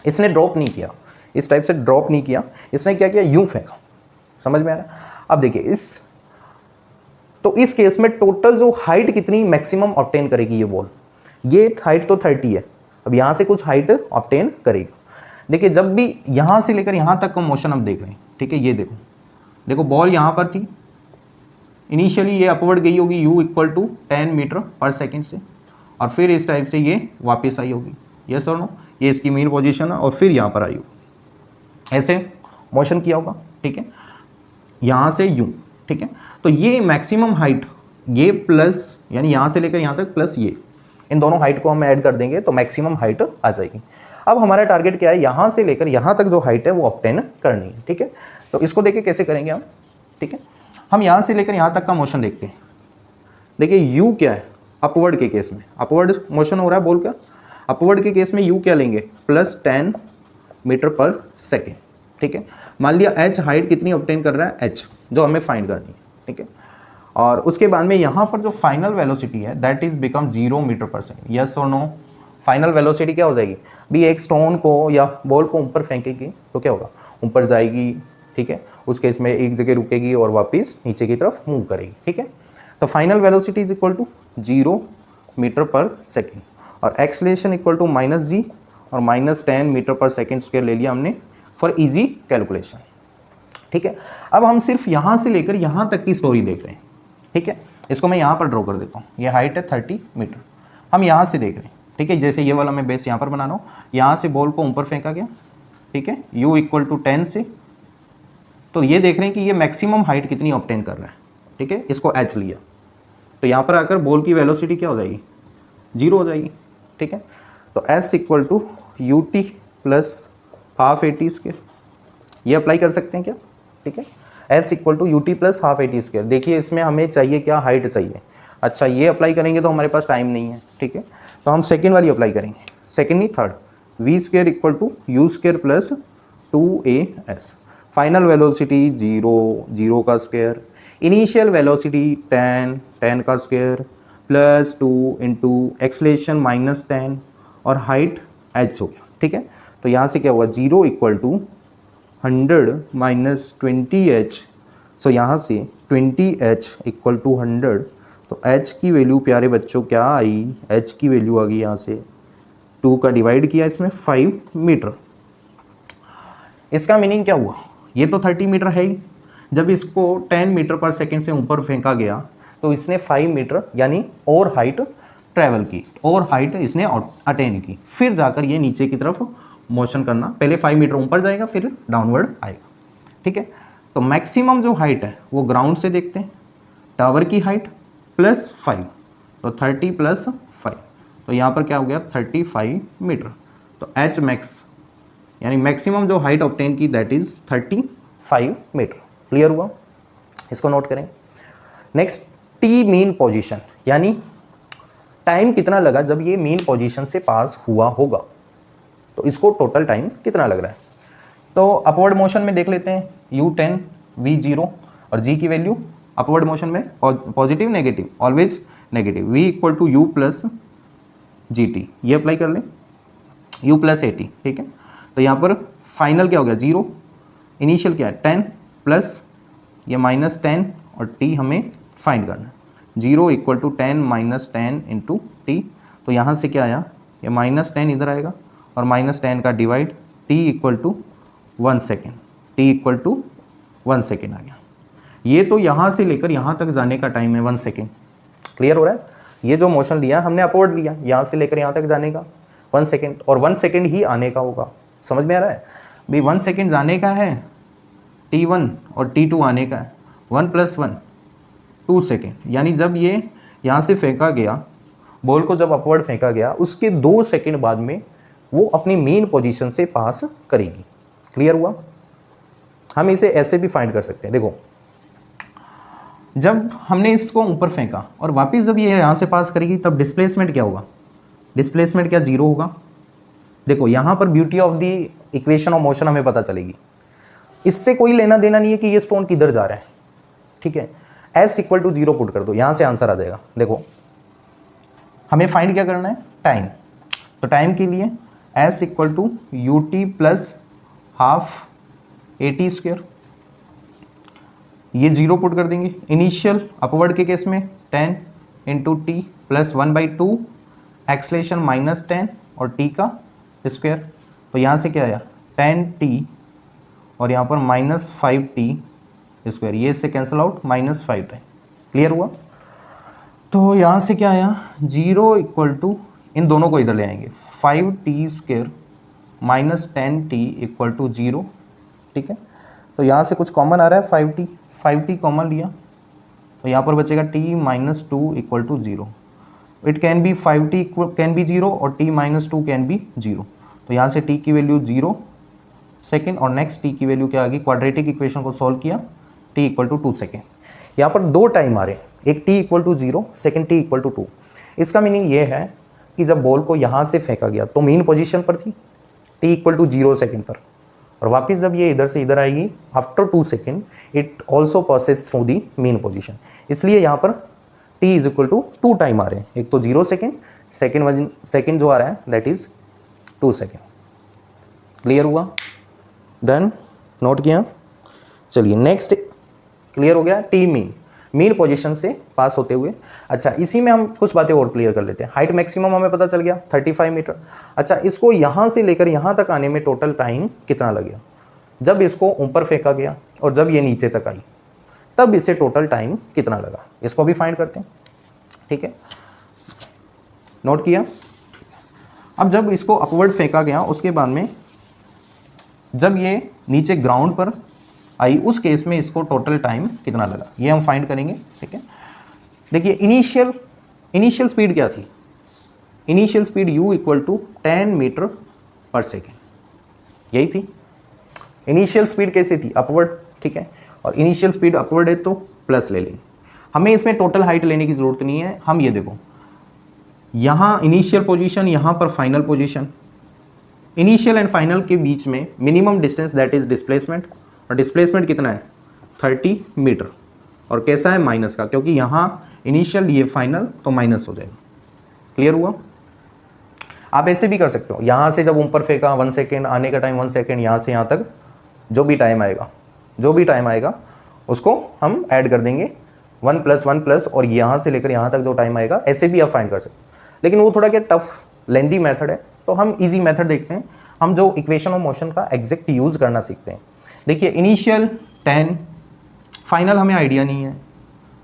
इसने ड्रॉप नहीं किया, इस टाइप से ड्रॉप नहीं किया, इसने क्या किया? यूं फेंका। समझ में आ रहा है? अब देखिए तो इस केस में टोटल जो हाइट कितनी मैक्सिमम ऑब्टेन करेगी ये बॉल? ये हाइट तो 30 है, अब यहाँ से कुछ हाइट ऑब्टेन करेगी। देखिए जब भी यहाँ से लेकर यहाँ तक का मोशन हम देख रहे हैं, ठीक है, ये देखो बॉल यहाँ पर थी, इनिशियली ये अपवर्ड गई होगी u इक्वल टू 10 मीटर पर सेकेंड से, और फिर इस टाइप से ये वापस आई होगी, यस और नो, ये इसकी मेन पोजीशन है, और फिर यहाँ पर आई होगी, ऐसे मोशन किया होगा, ठीक है, यहाँ से यूँ, ठीक है। तो ये मैक्सिमम हाइट, ये प्लस यानी यहाँ से लेकर यहाँ तक प्लस ये, इन दोनों हाइट को हम ऐड कर देंगे तो मैक्सिमम हाइट आ जाएगी। अब हमारा टारगेट क्या है? यहाँ से लेकर यहाँ तक जो हाइट है वो ऑब्टेन करनी है, ठीक है। तो इसको देखिए कैसे करेंगे हम, ठीक है। हम यहाँ से लेकर यहाँ तक का मोशन देखते हैं। देखिए u क्या है अपवर्ड के केस में, अपवर्ड मोशन हो रहा है बॉल का, अपवर्ड के केस में u क्या लेंगे? प्लस 10 मीटर पर सेकेंड, ठीक है। मान लिया h हाइट कितनी ऑब्टेन कर रहा है? h, जो हमें फाइंड करनी है, ठीक है। और उसके बाद में यहाँ पर जो फाइनल वेलोसिटी है दैट इज बिकम 0 मीटर पर सेकेंड, यस और नो। फाइनल वेलोसिटी क्या हो जाएगी? भी एक स्टोन को या बॉल को ऊपर फेंकेगी तो क्या होगा? ऊपर जाएगी, ठीक है, उस केस में एक जगह रुकेगी और वापस नीचे की तरफ मूव करेगी, ठीक है। तो final velocity is equal to 0 metre पर सेकेंड, और एक्सलेशन इक्वल टू -g और -10 मीटर पर सेकेंड स्क्वायर ले लिया हमने फॉर इजी कैलकुलेशन, ठीक है। अब हम सिर्फ यहाँ से लेकर यहाँ तक की स्टोरी देख रहे हैं, ठीक है। इसको मैं यहाँ पर ड्रॉ कर देता हूँ, ये हाइट है 30 मीटर, हम यहाँ से देख रहे हैं, ठीक है। जैसे ये वाला मैं बेस यहाँ पर बना रहा हूँ, यहाँ से बॉल को ऊपर फेंका गया, ठीक है, u इक्वल टू 10 से, तो ये देख रहे हैं कि ये मैक्सिमम हाइट कितनी ऑब्टेन कर रहा है, ठीक है, इसको h लिया, तो यहाँ पर आकर बॉल की वेलोसिटी क्या हो जाएगी? 0 हो जाएगी, ठीक है। तो s equal to ut plus half AT square, ये अप्लाई कर सकते हैं क्या? ठीक है, s equal to ut plus half AT square. देखिए इसमें हमें चाहिए क्या? हाइट चाहिए। अच्छा ये अप्लाई करेंगे तो हमारे पास टाइम नहीं है, ठीक है, तो हम सेकेंड वाली अप्लाई करेंगे, सेकेंड नहीं third, v square equal to u square plus 2as। Final velocity 0 का स्क्वायर, इनिशियल वेलोसिटी 10 का स्क्वायर प्लस 2 इंटू एक्सलेशन -10 और हाइट h हो गया, ठीक है। तो यहाँ से क्या हुआ? 0 इक्वल टू 100 माइनस 20h, सो यहाँ से 20h इक्वल टू 100, तो h की वैल्यू प्यारे बच्चों क्या आई? h की वैल्यू आ गई यहाँ से 2 का डिवाइड किया इसमें 5 मीटर। इसका मीनिंग क्या हुआ? ये तो 30 मीटर है ही, जब इसको 10 मीटर पर सेकेंड से ऊपर फेंका गया तो इसने 5 मीटर यानी और हाइट ट्रैवल की, और हाइट इसने अटेन की, फिर जाकर ये नीचे की तरफ मोशन करना, पहले 5 मीटर ऊपर जाएगा फिर डाउनवर्ड आएगा, ठीक है। तो मैक्सिमम जो हाइट है वो ग्राउंड से देखते हैं, टावर की हाइट प्लस 5, तो 30 प्लस 5, तो यहाँ पर क्या हो गया? 35 मीटर। तो एच मैक्स यानी मैक्सिमम जो हाइट ऑब्टेन की दैट इज 35 मीटर। क्लियर हुआ? इसको नोट करें। नेक्स्ट, टी मीन पोजीशन, यानी टाइम कितना लगा जब ये मीन पोजीशन से पास हुआ होगा, तो इसको टोटल टाइम कितना लग रहा है। तो अपवर्ड मोशन में देख लेते हैं, u10 v जीरो और g की वैल्यू अपवर्ड मोशन में positive negative, always negative, v equal to u plus g t, ये अप्लाई कर लें, u प्लस ए टी, ठीक है। तो यहाँ पर फाइनल क्या हो गया, जीरो, इनिशियल क्या है 10 प्लस ये माइनस 10 और t हमें फाइंड करना है, zero equal to 10 minus 10 into t. तो यहाँ से क्या आया, ये माइनस 10 इधर आएगा और माइनस 10 का divide, t equal to 1 second, t equal to 1 second आ गया। ये तो यहाँ से लेकर यहाँ तक जाने का टाइम है 1 सेकेंड। क्लियर हो रहा है? ये जो मोशन लिया हमने अपवर्ड लिया, यहाँ से लेकर यहाँ तक जाने का 1 सेकेंड, और 1 सेकेंड ही आने का होगा। समझ में आ रहा है भाई? 1 सेकेंड जाने का है, t1 और t2 आने का है, 1 प्लस 1 2 सेकेंड। यानी जब ये यहाँ से फेंका गया, बॉल को जब अपवर्ड फेंका गया, उसके 2 सेकेंड बाद में वो अपनी मेन पोजीशन से पास करेगी। क्लियर हुआ? हम इसे ऐसे भी फाइंड कर सकते हैं। देखो, जब हमने इसको ऊपर फेंका और वापस जब ये यहाँ से पास करेगी, तब डिस्प्लेसमेंट क्या होगा, डिस्प्लेसमेंट क्या, जीरो होगा। देखो यहाँ पर beauty of the equation of motion हमें पता चलेगी। इससे कोई लेना देना नहीं है कि ये स्टोन किधर जा रहा है, ठीक है। s equal to zero put कर दो, यहाँ से आंसर आ जाएगा। देखो हमें फाइंड क्या करना है, टाइम। तो टाइम के लिए s equal to u t plus half a t square, ये जीरो पुट कर देंगे। इनिशियल अपवर्ड के केस में 10 into t plus 1/2 acceleration minus 10 और टी का स्क्वायर। तो यहाँ से क्या आया 10t और यहाँ पर माइनस 5t स्क्वायर, ये इससे cancel out, minus 5 time. Clear हुआ? तो यहाँ से क्या आया, जीरो इक्वल टू, इन दोनों को इधर ले आएंगे, 5t square minus 10t equal to zero, ठीक है। तो यहाँ से कुछ कॉमन आ रहा है, 5t कॉमन लिया तो यहाँ पर बचेगा t minus 2 equal to zero. It can be 5t can be zero और t minus 2 can be zero. तो यहाँ से t की वैल्यू 0 सेकेंड और नेक्स्ट t की वैल्यू क्या आ गई, क्वाड्रेटिक इक्वेशन को सॉल्व किया, t इक्वल टू 2 सेकेंड। यहाँ पर दो टाइम आ रहे हैं, एक t equal to 0, second t equal to 2। इसका मीनिंग ये है कि जब बॉल को यहाँ से फेंका गया तो मेन पोजीशन पर थी, t इक्वल टू 0 सेकेंड पर, और वापस जब ये इधर से इधर आएगी after 2 second, it also passes through the mean position. इसलिए यहाँ पर t इज इक्वल टू 2 टाइम आ रहे हैं, एक तो 0 सेकेंड, सेकेंड जो आ रहा है दैट इज 2 सेकेंड। क्लियर हुआ? डन, नोट किया? चलिए नेक्स्ट, क्लियर हो गया, टी मीन पोजीशन से पास होते हुए। अच्छा, इसी में हम कुछ बातें और क्लियर कर लेते हैं। हाइट मैक्सिमम हमें पता चल गया 35 मीटर। अच्छा, इसको यहाँ से लेकर यहाँ तक आने में टोटल टाइम कितना लगेगा, जब इसको ऊपर फेंका गया और जब ये नीचे तक आई तब इससे टोटल टाइम कितना लगा, इसको भी फाइंड करते हैं, ठीक है। नोट किया? अब जब इसको अपवर्ड फेंका गया, उसके बाद में जब ये नीचे ग्राउंड पर आई, उस केस में इसको टोटल टाइम कितना लगा, ये हम फाइंड करेंगे, ठीक है। देखिए इनिशियल स्पीड क्या थी, initial speed u equal to 10 metre पर सेकेंड, यही थी इनिशियल स्पीड। कैसे थी, अपवर्ड, ठीक है। और इनिशियल स्पीड अपवर्ड है तो प्लस ले लेंगे, हमें इसमें टोटल हाइट लेने की ज़रूरत नहीं है। हम ये देखो, यहाँ इनिशियल पोजीशन, यहाँ पर final position, initial and final के बीच में minimum distance that is displacement, और डिस्प्लेसमेंट कितना है 30 मीटर, और कैसा है माइनस का, क्योंकि यहाँ इनिशियल ये फाइनल तो माइनस हो जाएगा। क्लियर हुआ? आप ऐसे भी कर सकते हो, यहाँ से जब ऊपर फेंका 1 सेकेंड, आने का टाइम 1 सेकेंड, यहाँ से यहाँ तक जो भी टाइम आएगा उसको हम ऐड कर देंगे 1 प्लस 1 प्लस, और यहाँ से लेकर यहाँ तक जो टाइम आएगा, ऐसे भी आप फाइंड कर सकते हो। लेकिन वो थोड़ा क्या टफ लेंदी मेथड है, तो हम इजी मेथड देखते हैं। हम जो इक्वेशन ऑफ मोशन का एग्जैक्ट यूज़ करना सीखते हैं। देखिए इनिशियल 10, फाइनल हमें आइडिया नहीं है।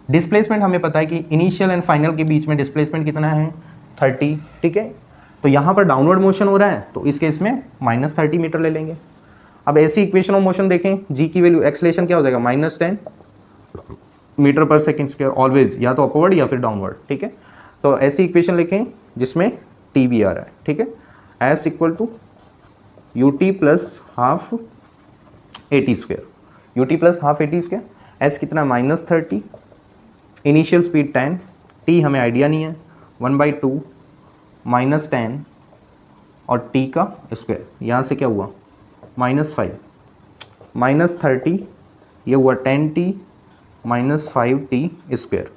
डिस्प्लेसमेंट हमें पता है कि इनिशियल एंड फाइनल के बीच में डिस्प्लेसमेंट कितना है 30, ठीक है। तो यहाँ पर डाउनवर्ड मोशन हो रहा है, तो इस केस में माइनस 30 मीटर ले लेंगे। अब ऐसी इक्वेशन ऑफ मोशन देखें, जी की वैल्यू, एक्सलेशन क्या हो जाएगा -10 मीटर पर सेकेंड स्क्वायर, ऑलवेज या तो अपवर्ड या फिर डाउनवर्ड, ठीक है। तो ऐसी इक्वेशन लिखें जिसमें टी भी आ रहा है, ठीक है। S equal to u t plus half a square, u t plus half a square, s कितना -30, इनिशियल स्पीड 10, टी हमें आइडिया नहीं है, 1/2 -10 और टी का स्क्वायर, यहाँ से क्या हुआ -5, -30 ये हुआ 10t माइनस 5t²,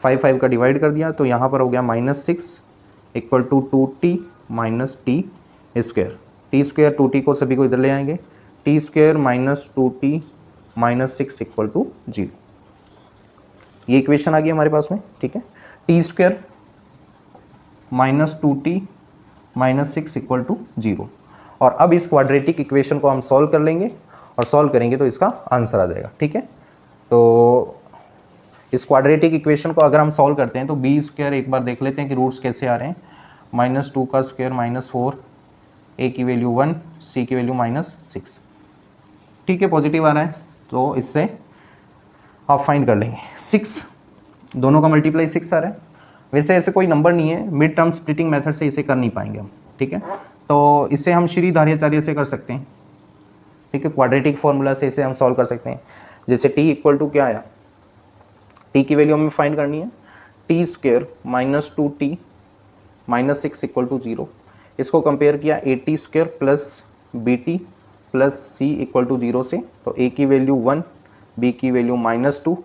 5 का डिवाइड कर दिया तो यहाँ पर हो गया -6 equal to 2t minus t², t² 2t को सभी को इधर ले आएंगे, t² minus 2t minus 6 equal to 0। ये इक्वेशन आ गई हमारे पास में, ठीक है। t² minus 2t minus 6 equal to 0। और अब इस क्वाड्रेटिक इक्वेशन को हम सॉल्व कर लेंगे और सॉल्व करेंगे तो इसका आंसर आ जाएगा, ठीक है। तो इस क्वाड्रेटिक इक्वेशन को अगर हम सॉल्व करते हैं तो b² एक बार देख लेते हैं कि रूट्स कैसे आ रहे हैं। -2 का स्क्वायर -4, a की वैल्यू 1, c की वैल्यू -6, ठीक है, पॉजिटिव आ रहा है तो इससे आप फाइंड कर लेंगे। 6 दोनों का मल्टीप्लाई 6 आ रहा है। वैसे ऐसे कोई नंबर नहीं है, मिड टर्म स्प्लिटिंग मेथड से इसे कर नहीं पाएंगे हम, ठीक है। तो इसे हम श्री धार्याचार्य से कर सकते हैं, ठीक है, क्वाड्रेटिक फॉर्मूला से इसे हम सॉल्व कर सकते हैं। जैसे t इक्वल टू क्या आया, t की वैल्यू हमें फाइंड करनी है, t² minus 2t minus 6 equal to 0। इसको कंपेयर किया at² plus bt plus c equal to 0 से, तो a की वैल्यू 1, b की वैल्यू -2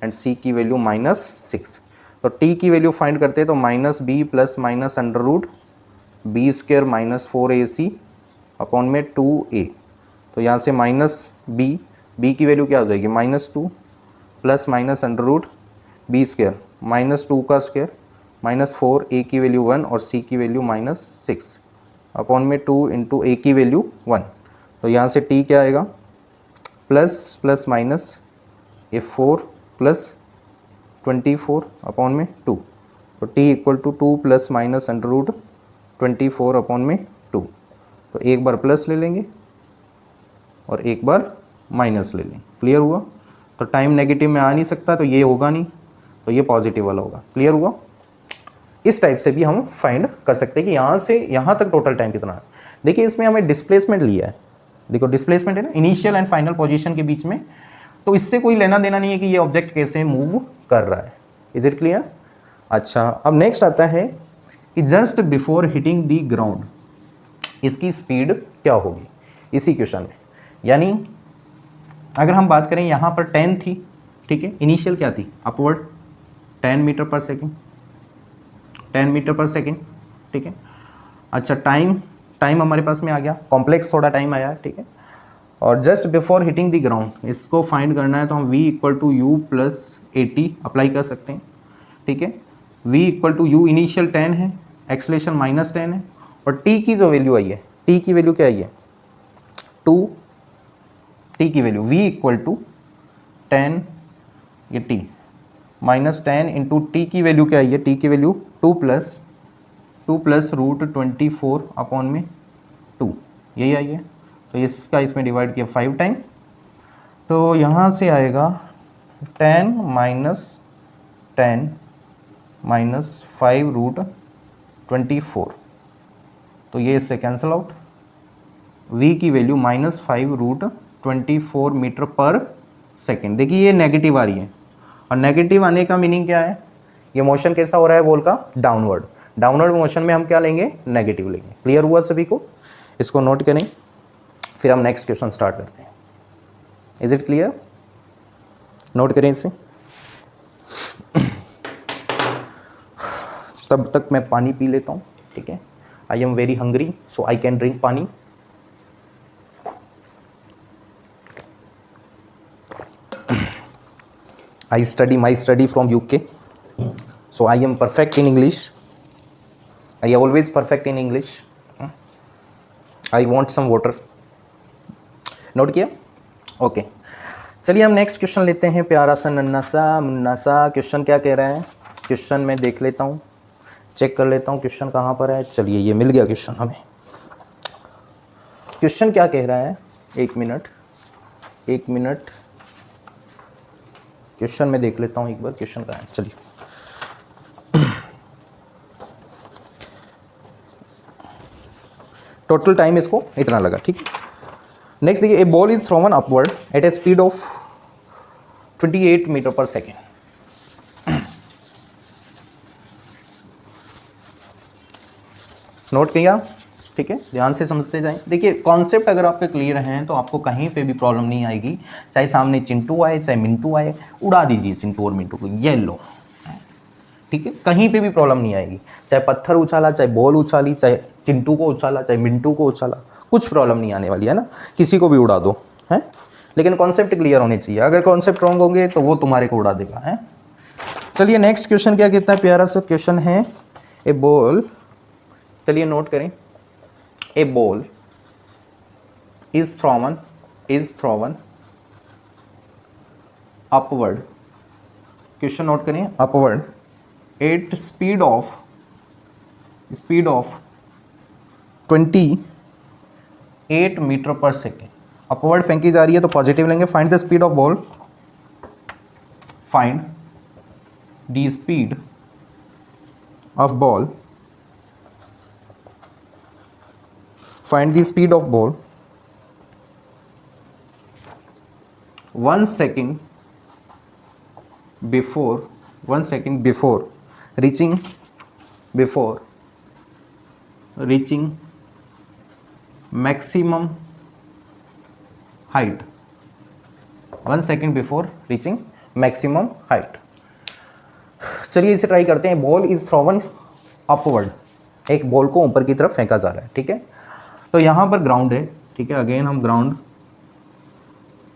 एंड c की वैल्यू -6। तो t की वैल्यू फाइंड करते हैं तो -b plus minus under root b² minus 4ac upon में 2a। तो यहाँ से -b की वैल्यू क्या हो जाएगी, -2 plus minus under root b² -2 का स्क्वायर -4, a की वैल्यू 1 और c की वैल्यू -6 अपॉन में 2 इंटू a की वैल्यू 1। तो यहाँ से t क्या आएगा, प्लस प्लस माइनस ये 4 प्लस 24 अपॉन में 2। तो t equal to 2 plus minus under root 24 upon में 2। तो एक बार प्लस ले लेंगे और एक बार माइनस ले लेंगे, क्लियर हुआ। तो टाइम नेगेटिव में आ नहीं सकता तो ये होगा नहीं, तो ये पॉजिटिव वाला होगा, क्लियर हुआ। इस टाइप से भी हम फाइंड कर सकते हैं कि यहाँ से यहाँ तक टोटल टाइम कितना है। देखिए इसमें हमें डिस्प्लेसमेंट लिया है, देखो डिस्प्लेसमेंट है ना इनिशियल एंड फाइनल पोजीशन के बीच में, तो इससे कोई लेना देना नहीं है कि ये ऑब्जेक्ट कैसे मूव कर रहा है। Is it clear. अच्छा, अब नेक्स्ट आता है कि just before hitting the ground इसकी स्पीड क्या होगी इसी क्वेश्चन में। यानी अगर हम बात करें यहाँ पर 10 थी, ठीक है, इनिशियल क्या थी, अपवर्ड 10 मीटर पर सेकेंड, 10 मीटर पर सेकेंड, ठीक है। अच्छा, टाइम हमारे पास में आ गया, कॉम्प्लेक्स थोड़ा टाइम आया, ठीक है। और just before hitting the ground इसको फाइंड करना है तो हम v equal to u plus at apply कर सकते हैं, ठीक है। v equal to u initial 10 है, एक्सलेशन -10 है, और t की जो वैल्यू आई है, t की वैल्यू क्या आई है 2, t की वैल्यू v इक्वल टू 10 ये t -10 इंटू t की वैल्यू क्या आई है, t की वैल्यू 2 प्लस रूट 24 अपॉन में 2, यही आई है। तो इसका इसमें डिवाइड किया 5 टाइम, तो यहाँ से आएगा 10 माइनस 5 रूट 24, तो ये इससे कैंसिल आउट। v की वैल्यू -5 रूट 24 मीटर पर सेकेंड। देखिए ये नेगेटिव आ रही है, और नेगेटिव आने का मीनिंग क्या है, ये मोशन कैसा हो रहा है बॉल का, डाउनवर्ड मोशन में हम क्या लेंगे, नेगेटिव लेंगे। क्लियर हुआ सभी को, इसको नोट करें, फिर हम नेक्स्ट क्वेश्चन स्टार्ट करते हैं। इज इट क्लियर, नोट करें इसे। तब तक मैं पानी पी लेता हूँ, ठीक है। I am very hungry so I can drink पानी। I study from UK, so I am perfect in English. I always perfect in English. I want some water. Note किया, ओके। चलिए हम नेक्स्ट क्वेश्चन लेते हैं, प्यारा सा नन्ना सा मुन्ना सा। क्वेश्चन क्या कह रहा है, क्वेश्चन मैं देख लेता हूँ, चेक कर लेता हूँ क्वेश्चन कहाँ पर है। चलिए ये मिल गया क्वेश्चन हमें। क्वेश्चन क्या कह रहा है, एक मिनट क्वेश्चन में देख लेता हूँ एक बार, क्वेश्चन का है। चलिए टोटल टाइम इसको इतना लगा, ठीक है। नेक्स्ट देखिए, a ball is thrown upward at a speed of 28 metre पर सेकेंड। नोट किया, ठीक है, ध्यान से समझते जाएं। देखिए कॉन्सेप्ट अगर आपके क्लियर हैं तो आपको कहीं पे भी प्रॉब्लम नहीं आएगी, चाहे सामने चिंटू आए चाहे मिंटू आए, उड़ा दीजिए चिंटू और मिंटू को, ये लो, ठीक है, कहीं पे भी प्रॉब्लम नहीं आएगी। चाहे पत्थर उछाला, चाहे बॉल उछाली, चाहे चिंटू को उछाला, चाहे मिंटू को उछाला, कुछ प्रॉब्लम नहीं आने वाली है ना, किसी को भी उड़ा दो, है। लेकिन कॉन्सेप्ट क्लियर होने चाहिए, अगर कॉन्सेप्ट रॉन्ग होंगे तो वो तुम्हारे को उड़ा देगा, है। चलिए नेक्स्ट क्वेश्चन क्या कहता है, प्यारा सा क्वेश्चन है, ए बॉल, चलिए नोट करें, a ball is thrown upward, question note करें, upward at speed of 28 metre पर सेकेंड, अपवर्ड फेंकी जा रही है तो पॉजिटिव लेंगे। Find the speed of ball, find the speed of ball, find the speed of ball 1 second before reaching maximum height, 1 second before reaching maximum height। चलिए इसे try करते हैं। बॉल इज थ्रोवन अपवर्ड, एक ball को ऊपर की तरफ फेंका जा रहा है, ठीक है। तो यहाँ पर ग्राउंड है, ठीक है, अगेन हम ग्राउंड,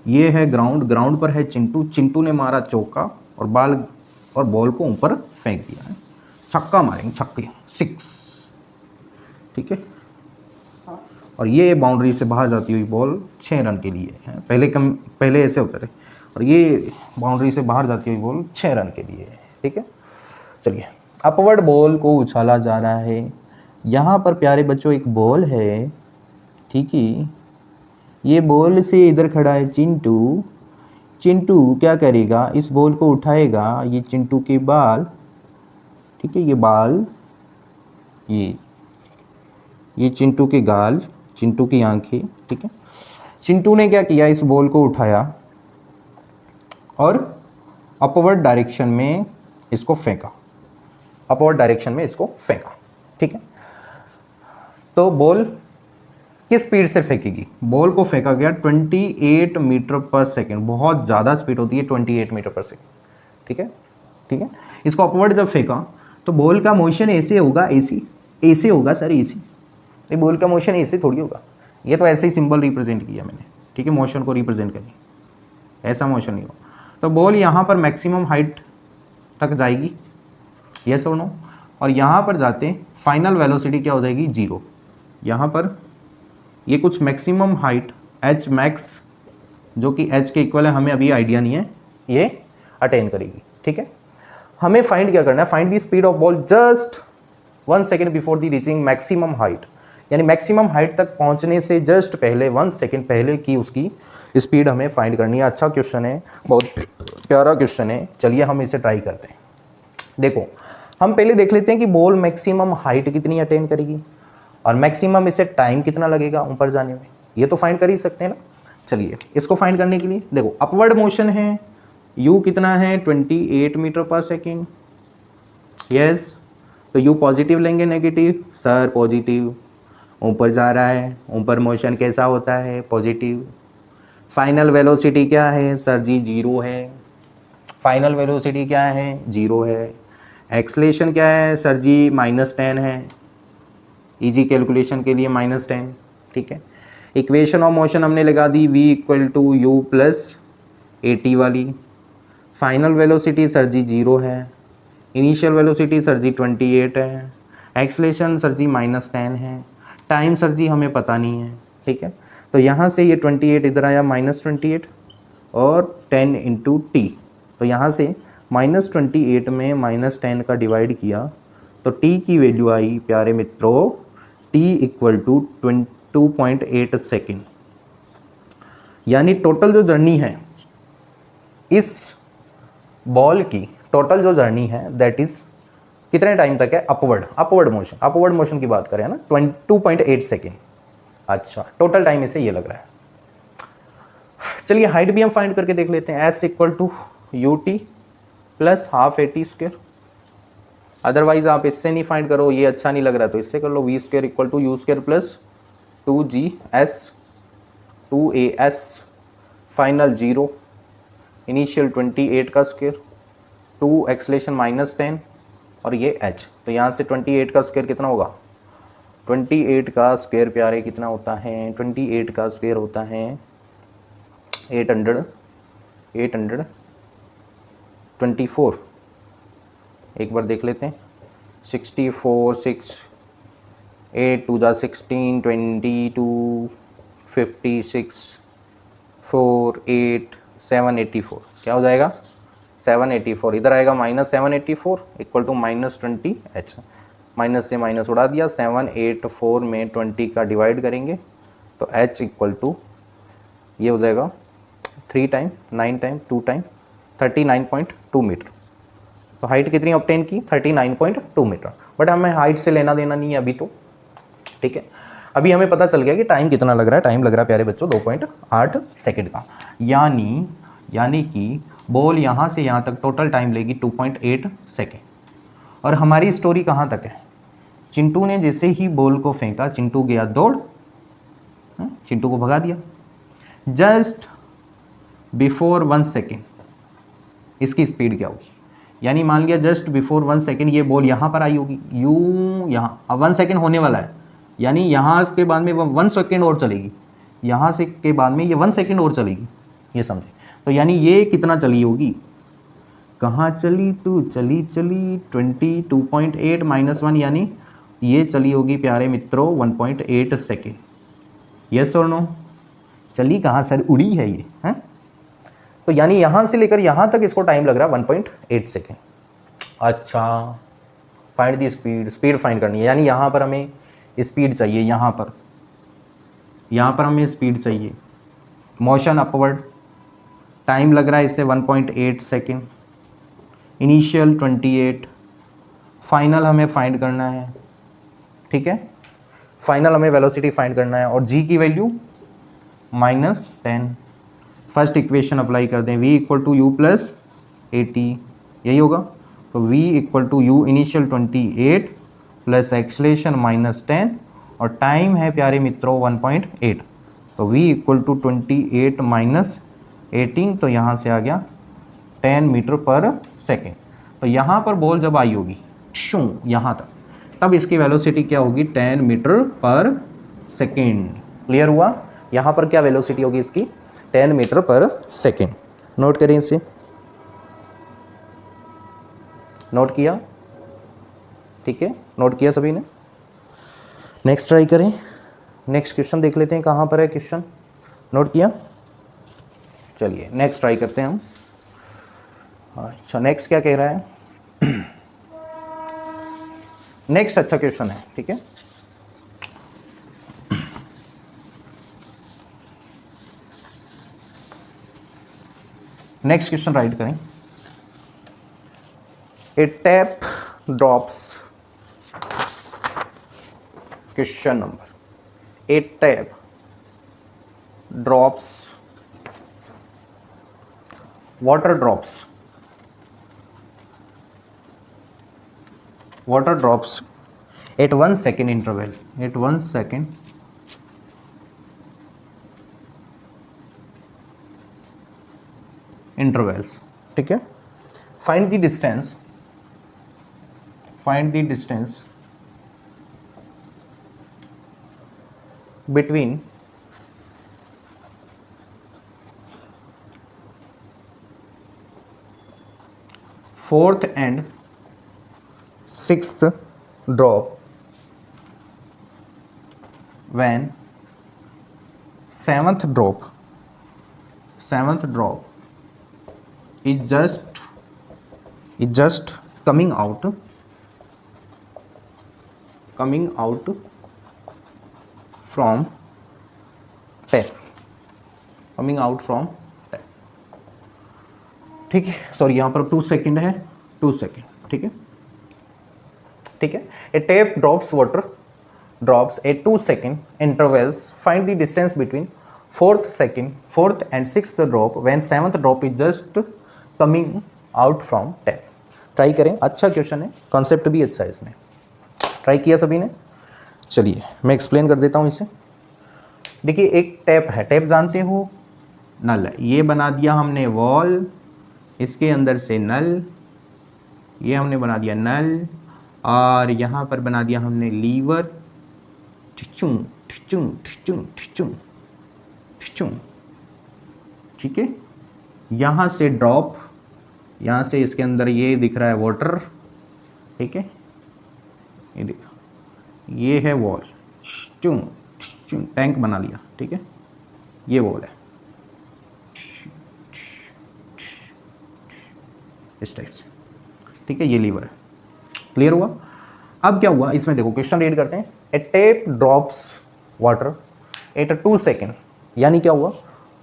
ये है ग्राउंड, ग्राउंड पर है चिंटू, चिंटू ने मारा चौका और बॉल को ऊपर फेंक दिया है, छक्का मारेंगे, छक्के 6, ठीक है। और ये बाउंड्री से बाहर जाती हुई बॉल 6 रन के लिए है, पहले ऐसे होते थे, और ये बाउंड्री से बाहर जाती हुई बॉल 6 रन के लिए है, ठीक है। चलिए अपवर्ड बॉल को उछाला जा रहा है, यहाँ पर प्यारे बच्चों एक बॉल है, ठीक है, ये बॉल से इधर खड़ा है चिंटू, चिंटू क्या करेगा, इस बॉल को उठाएगा, ये चिंटू के बाल, ठीक है, ये बाल, ये चिंटू के गाल, चिंटू की आंखें, ठीक है। चिंटू ने क्या किया, इस बॉल को उठाया और अपवर्ड डायरेक्शन में इसको फेंका, अपवर्ड डायरेक्शन में इसको फेंका, ठीक है। तो बॉल किस स्पीड से फेंकेगी, बॉल को फेंका गया 28 मीटर पर सेकेंड, बहुत ज़्यादा स्पीड होती है 28 मीटर पर सेकेंड, ठीक है, ठीक है। इसको अपवर्ड जब फेंका तो बॉल का मोशन ऐसे होगा, ऐसे होगा सर, ऐसे, ये बॉल का मोशन ऐसे थोड़ी होगा, ये तो ऐसे ही सिंबल रिप्रेजेंट किया मैंने, ठीक है, मोशन को रिप्रेजेंट करनी, ऐसा मोशन नहीं होगा। तो बॉल यहाँ पर मैक्सिमम हाइट तक जाएगी, यस और नो, और यहाँ पर जाते फाइनल वेलोसिटी क्या हो जाएगी, 0। यहाँ पर ये कुछ मैक्सिमम हाइट एच मैक्स, जो कि एच के इक्वल है, हमें अभी आइडिया नहीं है, ये अटेन करेगी, ठीक है। हमें फाइंड क्या करना है, find the speed of ball just 1 second before the reaching maximum height, यानी मैक्सिमम हाइट तक पहुंचने से जस्ट पहले 1 सेकेंड पहले की उसकी स्पीड हमें फाइंड करनी है। अच्छा क्वेश्चन है, बहुत प्यारा क्वेश्चन है, चलिए हम इसे ट्राई करते हैं। देखो हम पहले देख लेते हैं कि बॉल मैक्सिमम हाइट कितनी अटेन करेगी और मैक्सिमम इसे टाइम कितना लगेगा ऊपर जाने में, ये तो फाइंड कर ही सकते हैं ना। चलिए इसको फाइंड करने के लिए देखो, अपवर्ड मोशन है, u कितना है 28 मीटर पर सेकेंड, यस, तो u पॉजिटिव लेंगे, नेगेटिव, सर पॉजिटिव, ऊपर जा रहा है, ऊपर मोशन कैसा होता है, पॉजिटिव। फाइनल वेलोसिटी क्या है सर जी, 0 है, फाइनल वेलोसिटी क्या है, 0 है। एक्सलेशन क्या है सर जी, -10 है, इजी कैलकुलेशन के लिए -10, ठीक है। इक्वेशन ऑफ मोशन हमने लगा दी v = u + at वाली। फाइनल वेलोसिटी सर जी 0 है, इनिशियल वेलोसिटी सर जी 28 है, एक्सलेशन सर जी -10 है, टाइम सर जी हमें पता नहीं है, ठीक है। तो यहाँ से ये 28 इधर आया -28 और 10 × t, तो यहाँ से -28 में -10 का डिवाइड किया तो t की वैल्यू आई प्यारे मित्रों, t = 2.8 सेकेंड। यानी टोटल जो जर्नी है इस बॉल की, टोटल जो जर्नी है दैट इज़ कितने टाइम तक है, अपवर्ड मोशन की बात करें ना, 2.8 सेकेंड। अच्छा, टोटल टाइम इसे ये लग रहा है। चलिए हाइट भी हम फाइंड करके देख लेते हैं, s = ut + ½ at², अदरवाइज आप इससे नहीं फाइंड करो, ये अच्छा नहीं लग रहा तो इससे कर लो। V square equal to u square plus 2GS 2AS final 0 initial 28 का स्क्वायर 2 एक्सलेशन -10 और ये h। तो यहाँ से 28 का स्क्वायर कितना होगा? 28 का स्क्वायर प्यारे कितना होता है? 28 का स्क्वायर होता है 824। एक बार देख लेते हैं। 64 6 8 2 जा 16 22 56 4 8 784 क्या हो जाएगा? 784 इधर आएगा -784 इक्वल टू -20h। माइनस से माइनस उड़ा दिया, 784 में 20 का डिवाइड करेंगे तो h इक्वल टू ये हो जाएगा 3 टाइम 9 टाइम 2 टाइम 39.2 मीटर। तो हाइट कितनी ऑब्टेन की? 39.2 मीटर। बट हमें हाइट से लेना देना नहीं है अभी तो, ठीक है। अभी हमें पता चल गया कि टाइम कितना लग रहा है। टाइम लग रहा है प्यारे बच्चों 2.8 सेकेंड का। यानी कि बॉल यहाँ से यहाँ तक टोटल टाइम लेगी 2.8 सेकेंड। और हमारी स्टोरी कहाँ तक है? चिंटू ने जैसे ही बॉल को फेंका, चिंटू गया दौड़, चिंटू को भगा दिया। जस्ट बिफोर 1 सेकेंड इसकी स्पीड क्या होगी? यानी मान लिया जस्ट बिफोर 1 सेकेंड ये बॉल यहाँ पर आई होगी, यूँ यहाँ। अब 1 सेकेंड होने वाला है, यानी यहाँ के बाद में 1 सेकेंड और चलेगी, यहाँ से के बाद में ये 1 सेकेंड और चलेगी, ये समझे। तो यानी ये कितना चली होगी? कहाँ चली तू? चली 22.8 -1 यानी ये चली होगी प्यारे मित्रों 1.8 सेकेंड। यस और नो? चली कहाँ सर? उड़ी है ये, हैं? तो यानी यहाँ से लेकर यहाँ तक इसको टाइम लग रहा है 1.8 सेकेंड। अच्छा, फाइंड दी स्पीड फाइंड करनी है। यानी यहाँ पर हमें स्पीड चाहिए, यहाँ पर हमें स्पीड चाहिए। मोशन अपवर्ड, टाइम लग रहा है इससे 1.8 सेकेंड, इनिशियल 28, फाइनल हमें फाइंड करना है, ठीक है। फाइनल हमें वेलोसिटी फाइंड करना है और g की वैल्यू -10। फर्स्ट इक्वेशन अप्लाई कर दें, v equal to u plus 80, यही होगा। तो v equal to u initial 28 plus acceleration -10 और टाइम है प्यारे मित्रों 1.8। तो v इक्वल टू 28 -18, तो यहाँ से आ गया 10 मीटर पर सेकेंड। तो यहाँ पर बॉल जब आई होगी शू यहाँ तक, तब इसकी वेलोसिटी क्या होगी? 10 मीटर पर सेकेंड। क्लियर हुआ? यहाँ पर क्या वेलोसिटी होगी इसकी? 10 मीटर पर सेकेंड। नोट करें इसे, नोट किया? ठीक है, नोट किया सभी ने? नेक्स्ट ट्राई करें। नेक्स्ट क्वेश्चन देख लेते हैं, कहाँ पर है क्वेश्चन? नोट किया? चलिए नेक्स्ट ट्राई करते हैं हम। अच्छा, नेक्स्ट क्या कह रहा है? नेक्स्ट अच्छा क्वेश्चन है, ठीक है। नेक्स्ट क्वेश्चन राइट करें। A tap drops, question number, a tap drops water drops at 1 second interval, at 1 second intervals, ठीक है। find the distance between fourth and sixth drop when seventh drop is just coming out from tap, ठीक है। Sorry, यहाँ पर 2 second है, 2 second, ठीक है, ठीक है। A tap drops water drops at 2 second intervals, find the distance between fourth and sixth drop when seventh drop is just coming out from tap. Try करें, अच्छा क्वेश्चन है, कॉन्सेप्ट भी अच्छा है, इसने ट्राई किया सभी ने। चलिए मैं एक्सप्लेन कर देता हूँ इसे। देखिए एक टैप है, टैप जानते हो, नल है, ये बना दिया हमने वॉल, इसके अंदर से नल, ये हमने बना दिया नल, और यहाँ पर बना दिया हमने लीवर, ठिचुं ठिचुं ठिचुं ठिचुं ठिचुं, ठीक है। यहाँ से ड्रॉप, यहाँ से इसके अंदर ये दिख रहा है वाटर, ठीक है, ये देखो, ये है वॉल, ठिचुं ठिचुं, टैंक बना लिया, ठीक है, ये वॉल है, इस टाइप से, ठीक है, ये लीवर है। क्लियर हुआ? अब क्या हुआ इसमें, देखो क्वेश्चन रीड करते हैं। A tap drops water at 2 second, यानी क्या हुआ,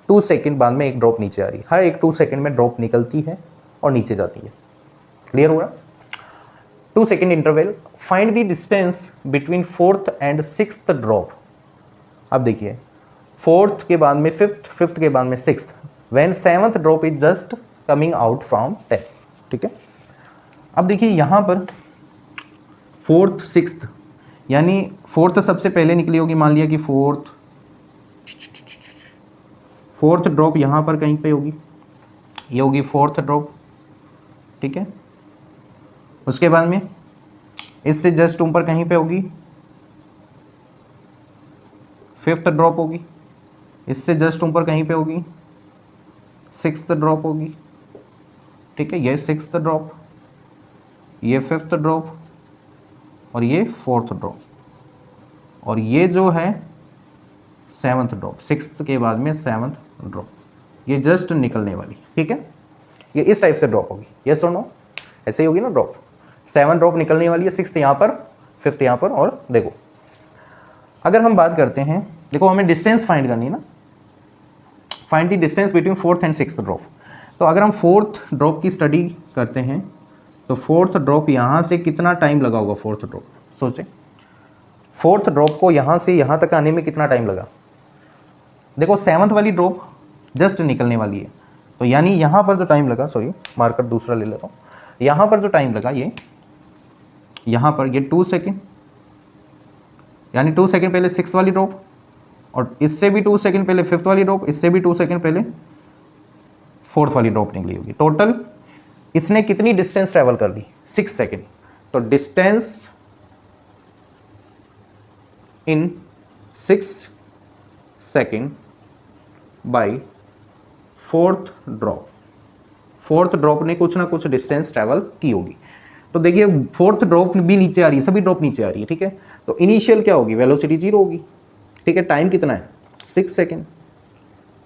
2 सेकेंड बाद में एक ड्रॉप नीचे आ रही है, हर एक 2 सेकेंड में ड्रॉप निकलती है और नीचे जाती है। क्लियर हुआ? 2 second interval, find the distance between 4th and 6th drop. अब देखिए 4th के बाद में 5th, 5th के बाद में 6th, when 7th drop is just coming out from tap, ठीक है। अब देखिए यहाँ पर 4th 6th, यानी 4th सबसे पहले निकली होगी, मान लिया कि 4th ड्रॉप यहाँ पर कहीं पे होगी, ये होगी 4th ड्रॉप, ठीक है। उसके बाद में इससे जस्ट ऊपर कहीं पे होगी 5th ड्रॉप होगी, इससे जस्ट ऊपर कहीं पे होगी 6th ड्रॉप होगी, ठीक है, ये 6th ड्रॉप, ये 5th ड्रॉप, और ये 4th ड्रॉप, और ये जो है 7th ड्रॉप, 6th के बाद में 7th ड्रॉप, ये जस्ट निकलने वाली, ठीक है, ये इस टाइप से ड्रॉप होगी, यस और नो, ऐसे ही होगी ना ड्रॉप। 7 ड्रॉप निकलने वाली है, 6th यहाँ पर, 5th यहाँ पर, और देखो अगर हम बात करते हैं, देखो हमें डिस्टेंस फाइंड करनी है ना, find the distance between 4th and 6th drop. तो अगर हम 4th ड्रॉप की स्टडी करते हैं तो 4th ड्रॉप यहाँ से कितना टाइम लगा होगा, 4th ड्रॉप सोचें, 4th ड्रॉप को यहाँ से यहाँ तक आने में कितना टाइम लगा। देखो 7th वाली ड्रॉप जस्ट निकलने वाली है, तो यानी यहाँ पर जो टाइम लगा, सॉरी मार्कर दूसरा ले लेता हूँ, यहाँ पर जो टाइम लगा, ये यहाँ पर ये 2 सेकेंड, यानी 2 सेकेंड पहले 6th वाली ड्रॉप, और इससे भी 2 सेकेंड पहले 5th वाली ड्रॉप, इससे भी 2 सेकेंड पहले 4th वाली ड्रॉप निकली होगी। टोटल इसने कितनी डिस्टेंस ट्रैवल कर ली, 6 सेकेंड। तो distance in 6 second by 4th drop, 4th drop ने कुछ ना कुछ डिस्टेंस ट्रैवल की होगी। तो देखिए 4th ड्रॉप भी नीचे आ रही है, सभी ड्रॉप नीचे आ रही है, ठीक है। तो इनिशियल क्या होगी, वेलोसिटी 0 होगी, ठीक है। टाइम कितना है, 6 सेकेंड।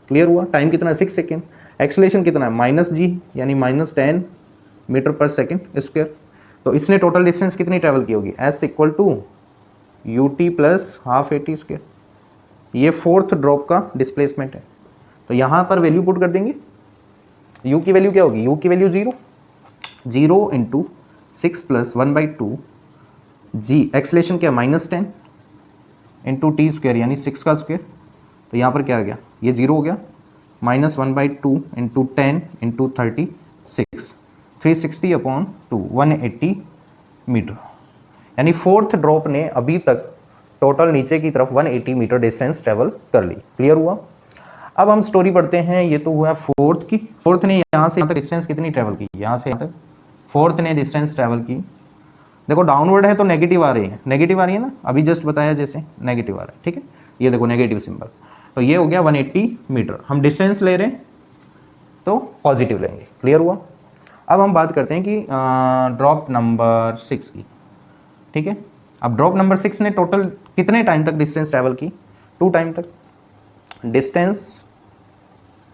क्लियर हुआ? टाइम कितना है, 6 सेकेंड। एक्सेलरेशन कितना है, -g, यानी -10 मीटर पर सेकेंड स्क्वायर। तो इसने टोटल डिस्टेंस कितनी ट्रैवल की होगी, s = ut + ½ at स्क्वायर। ये 4th ड्रॉप का डिस्प्लेसमेंट है। तो यहाँ पर वैल्यू पुट कर देंगे, u की वैल्यू क्या होगी, u की वैल्यू 0 × 6 + 1/2 g, एक्सेलरेशन क्या, -10 × t स्क्वायर, यानी 6 का स्क्वायर। तो यहाँ पर क्या आ गया, ये 0 हो गया, -1/2 × 10 × 36, 360/2, 180 मीटर। यानी 4th ड्रॉप ने अभी तक टोटल नीचे की तरफ 180 मीटर डिस्टेंस ट्रेवल कर ली। क्लियर हुआ? अब हम स्टोरी पढ़ते हैं। ये तो हुआ 4th की। 4th ने यहाँ से यहाँ तक डिस्टेंस कितनी ट्रेवल की, यहाँ से यहाँ तक 4th ने डिस्टेंस ट्रेवल की। देखो डाउनवर्ड है तो नेगेटिव आ रही है, नेगेटिव आ रही है ना, अभी जस्ट बताया जैसे नेगेटिव आ रहा है, ठीक है। ये देखो नेगेटिव सिंबल, तो ये हो गया 180 मीटर। हम डिस्टेंस ले रहे हैं तो पॉजिटिव लेंगे। क्लियर हुआ? अब हम बात करते हैं कि ड्रॉप नंबर 6 की, ठीक है। अब ड्रॉप नंबर 6 ने टोटल कितने टाइम तक डिस्टेंस ट्रैवल की, 2 टाइम तक।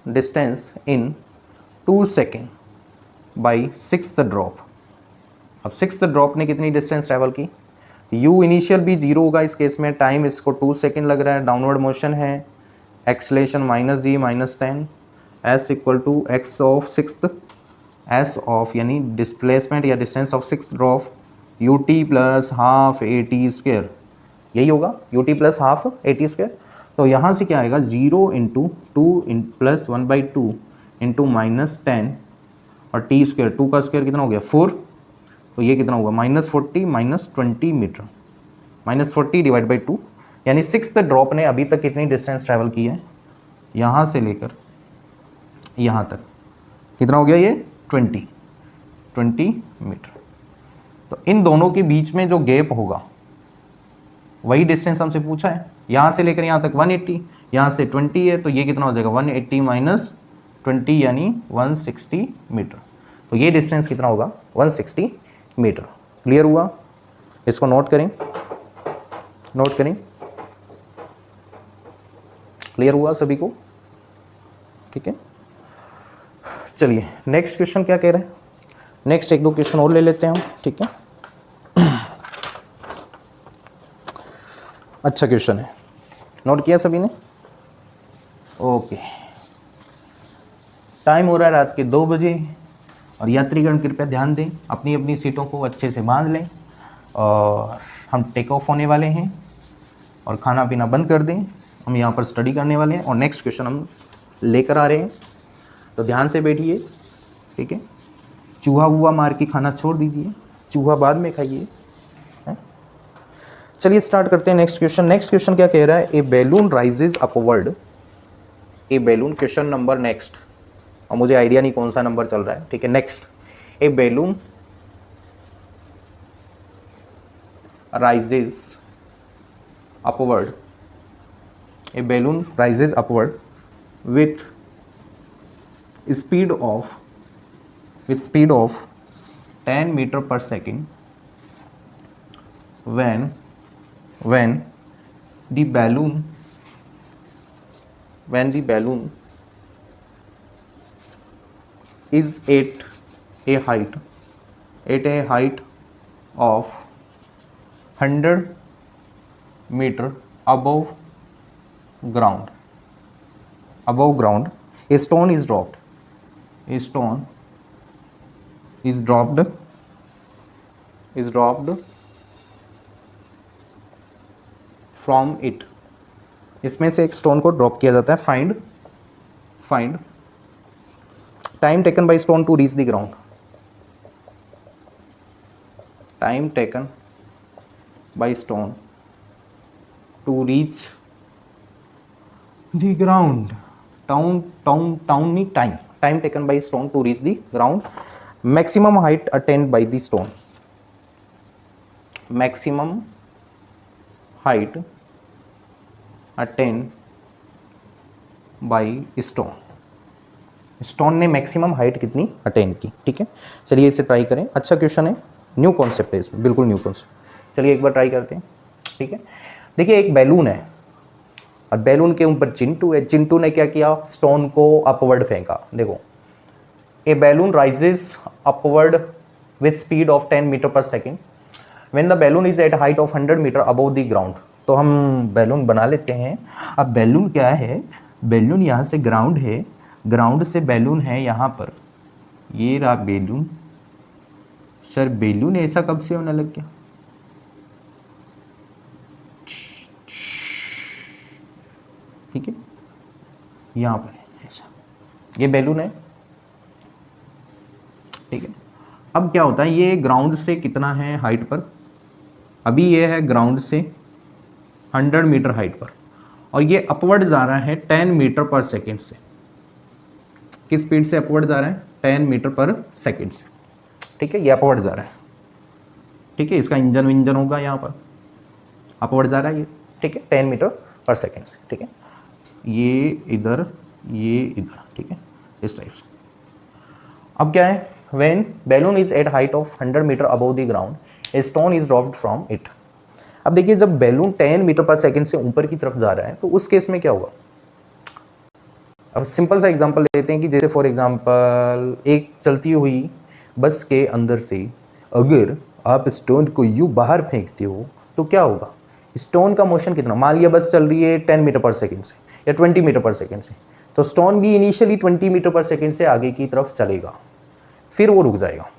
Distance in 2 second by 6th drop. अब 6th ड्रॉप ने कितनी डिस्टेंस ट्रैवल की, u इनिशियल भी 0 होगा इस केस में, टाइम इसको 2 सेकेंड लग रहा है, डाउनवर्ड मोशन है, acceleration -g -10, s = x of 6th, s of यानी डिस्प्लेसमेंट या distance of 6th drop, ut + ½ at square, यही होगा ut + ½ at स्क्वायर। तो यहाँ से क्या आएगा, 0 × 2 + 1/2 × -10 और t स्क्वायर, 2 का स्क्वायर कितना हो गया 4, तो ये कितना होगा -40 -20 मीटर, -40 डिवाइड बाई 2, यानी 6th ड्रॉप ने अभी तक कितनी डिस्टेंस ट्रैवल की है, यहाँ से लेकर यहाँ तक कितना हो गया ये 20 मीटर। तो इन दोनों के बीच में जो गैप होगा वही डिस्टेंस हमसे पूछा है, यहाँ से लेकर यहाँ तक 180, यहाँ से 20 है, तो ये कितना हो जाएगा 180 माइनस 20 यानी 160 मीटर। तो ये डिस्टेंस कितना होगा 160 मीटर। क्लियर हुआ? इसको नोट करें, नोट करें। क्लियर हुआ सभी को? ठीक है, चलिए नेक्स्ट क्वेश्चन क्या कह रहे हैं, नेक्स्ट एक दो क्वेश्चन और ले लेते हैं हम। ठीक है, अच्छा क्वेश्चन है, नोट किया सभी ने? ओके, टाइम हो रहा है रात के 2 बजे और यात्रीगण कृपया ध्यान दें, अपनी अपनी सीटों को अच्छे से बांध लें और हम टेक ऑफ होने वाले हैं और खाना पीना बंद कर दें। हम यहाँ पर स्टडी करने वाले हैं और नेक्स्ट क्वेश्चन हम लेकर आ रहे हैं, तो ध्यान से बैठिए। ठीक है, चूहा वूहा मार के खाना छोड़ दीजिए, चूहा बाद में खाइए। चलिए स्टार्ट करते हैं नेक्स्ट क्वेश्चन। नेक्स्ट क्वेश्चन क्या कह रहा है, ए बैलून राइजेज अपवर्ड, ए बैलून, क्वेश्चन नंबर नेक्स्ट, और मुझे आइडिया नहीं कौन सा नंबर चल रहा है। ठीक है, next, A balloon rises upward, A balloon rises upward with speed of 10 meter per second when the balloon is at a height of 100 meter above ground, a stone is dropped, from it, इसमें से एक stone को drop किया जाता है। Find time taken by stone to reach the ground, time taken by stone to reach the ground, time taken by stone to reach the ground, maximum height attained by the stone, maximum height attain by stone, stone ने maximum height कितनी attain की। ठीक है, चलिए इसे try करें। अच्छा question है, न्यू कॉन्सेप्ट है इसमें, बिल्कुल न्यू कॉन्सेप्ट। चलिए एक बार ट्राई करते हैं। ठीक है, देखिए एक बैलून है और बैलून के ऊपर चिंटू है। चिंटू ने क्या किया, स्टोन को अपवर्ड फेंका। देखो, a balloon rises upward with speed of 10 metre पर second when the balloon is at height of 100 metre above the ground. तो हम बैलून बना लेते हैं। अब बैलून क्या है, बैलून यहाँ से ग्राउंड है, ग्राउंड से बैलून है यहाँ पर, ये रहा बैलून। सर बैलून ऐसा कब से होने लग गया, ठीक है, यहाँ पर है ऐसा, ये बैलून है। ठीक है, अब क्या होता है, ये ग्राउंड से कितना है हाइट पर, अभी ये है ग्राउंड से 100 मीटर हाइट पर और ये अपवर्ड जा रहा है 10 मीटर पर सेकेंड से। किस स्पीड से अपवर्ड जा रहा है, 10 मीटर पर सेकेंड से। ठीक है, ये अपवर्ड जा रहा है। ठीक है, इसका इंजन विंजन होगा यहाँ पर, अपवर्ड जा रहा है ये। ठीक है, 10 मीटर पर सेकेंड से। ठीक है, ये इधर, ये इधर। ठीक है, इस टाइप से। अब क्या है, when balloon is at height of 100 metre above the ground, a stone is dropped from it. अब देखिए, जब बैलून 10 मीटर पर सेकेंड से ऊपर की तरफ जा रहा है तो उस केस में क्या होगा। अब सिंपल सा एग्जांपल लेते हैं कि जैसे फॉर एग्जांपल एक चलती हुई बस के अंदर से अगर आप स्टोन को यूँ बाहर फेंकते हो तो क्या होगा, स्टोन का मोशन कितना, मान लिया बस चल रही है 10 मीटर पर सेकेंड से या 20 मीटर पर सेकेंड से, तो स्टोन भी इनिशियली 20 मीटर पर सेकेंड से आगे की तरफ चलेगा, फिर वो रुक जाएगा।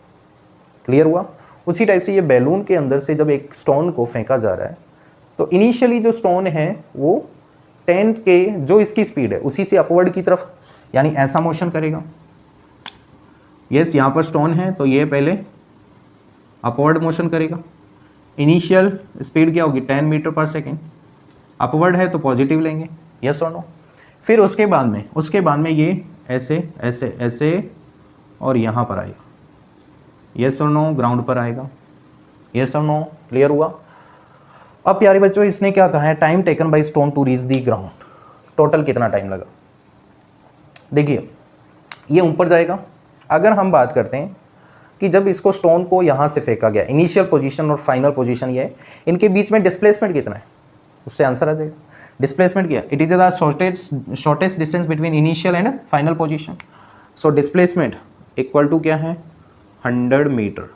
क्लियर हुआ? उसी टाइप से ये बैलून के अंदर से जब एक स्टोन को फेंका जा रहा है तो इनिशियली जो स्टोन है वो 10 के जो इसकी स्पीड है उसी से अपवर्ड की तरफ, यानी ऐसा मोशन करेगा। यस, यहाँ पर स्टोन है तो ये पहले अपवर्ड मोशन करेगा, इनिशियल स्पीड क्या होगी 10 मीटर पर सेकेंड, अपवर्ड है तो पॉजिटिव लेंगे, यस और नो। फिर उसके बाद में ये ऐसे ऐसे ऐसे और यहाँ पर आएगा, यस और नो, ग्राउंड पर आएगा, यस और नो, क्लियर हुआ। अब प्यारे बच्चों इसने क्या कहा है, time taken by stone to reach the ground, total कितना टाइम लगा। देखिए ये ऊपर जाएगा, अगर हम बात करते हैं कि जब इसको स्टोन को यहाँ से फेंका गया, इनिशियल पोजीशन और फाइनल पोजीशन ये है, इनके बीच में डिस्प्लेसमेंट कितना है, उससे आंसर आ जाएगा। डिस्प्लेसमेंट क्या, it is the shortest distance between initial and final position. So displacement equal to क्या है 100 मीटर,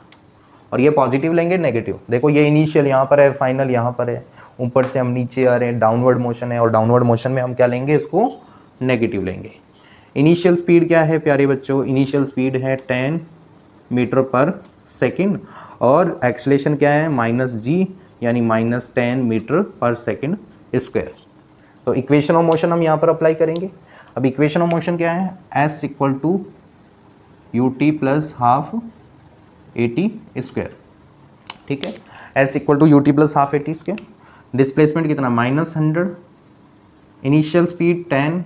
और ये पॉजिटिव लेंगे नेगेटिव, देखो ये इनिशियल यहाँ पर है, फाइनल यहाँ पर है, ऊपर से हम नीचे आ रहे हैं, डाउनवर्ड मोशन है, और डाउनवर्ड मोशन में हम क्या लेंगे, इसको नेगेटिव लेंगे। इनिशियल स्पीड क्या है प्यारे बच्चों, इनिशियल स्पीड है 10 मीटर पर सेकेंड, और एक्सेलेरेशन क्या है -g, यानी -10 मीटर पर सेकेंड स्क्वायर। तो इक्वेशन ऑफ मोशन हम यहाँ पर अप्लाई करेंगे। अब इक्वेशन ऑफ मोशन क्या है, s equal to ut plus half at square, ठीक है, s equal to ut plus half at square. Displacement कितना -100, इनिशियल स्पीड 10,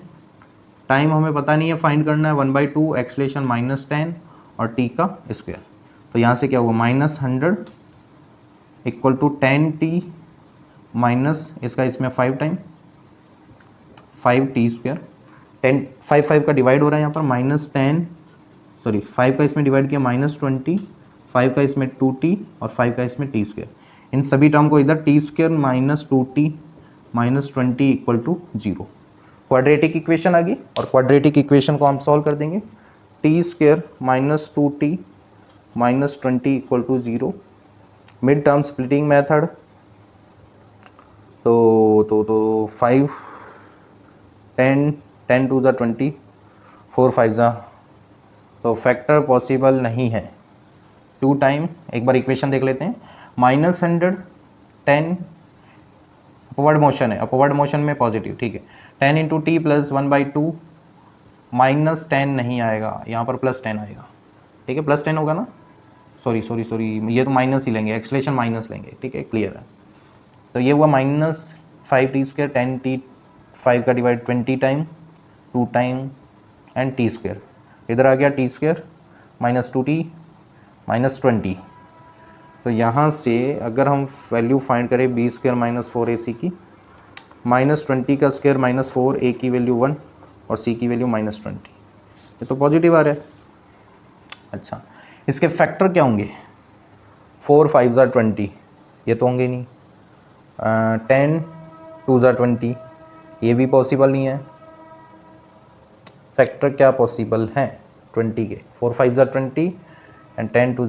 टाइम हमें पता नहीं है, फाइंड करना है 1/2, एक्सेलेरेशन -10 और t का स्क्वायर। तो यहाँ से क्या होगा -100 इक्वल टू 10t माइनस इसका इसमें 5 टाइम 5t स्क्वायर, 10 5 का डिवाइड हो रहा है यहाँ पर -10, सॉरी 5 का इसमें डिवाइड किया -20, 5 का इसमें 2t और 5 का इसमें t स्क्वायर। इन सभी टर्म को इधर t square -2t -20 equal to 0। Quadratic equation आ गई, और क्वाड्रेटिक इक्वेशन को हम सॉल्व कर देंगे। t square -2t -20 equal to 0, mid term splitting method, तो 5 10 टू ज़ा 20, 4 5 ज़ा, तो फैक्टर पॉसिबल नहीं है। 2 टाइम, एक बार इक्वेशन देख लेते हैं, -100 10 अपवर्ड मोशन है, अपवर्ड मोशन में पॉजिटिव, ठीक है, 10 इंटू टी प्लस 1/2, -10 नहीं आएगा, यहाँ पर +10 आएगा, ठीक है, +10 होगा ना, सॉरी ये तो माइनस ही लेंगे, एक्सेलेरेशन माइनस लेंगे, ठीक है, क्लियर है। तो ये हुआ -5t स्क्वायर, 10t 5 का divide 20 time, 2 time and t square, इधर आ गया t स्क्वायर -2t -20। तो यहाँ से अगर हम वैल्यू फाइंड करें b स्क्वायर -4ac की, -20 का स्क्वायर -4, a की वैल्यू 1 और c की वैल्यू -20, ये तो पॉजिटिव आ रहा है। अच्छा, इसके फैक्टर क्या होंगे, 4 5 ज़ा 20, ये तो होंगे नहीं, 10 2 ज़ा 20, ये भी पॉसिबल नहीं है। फैक्टर क्या पॉसिबल हैं 20 के, 4 5 ज़ा 20 एंड 10 2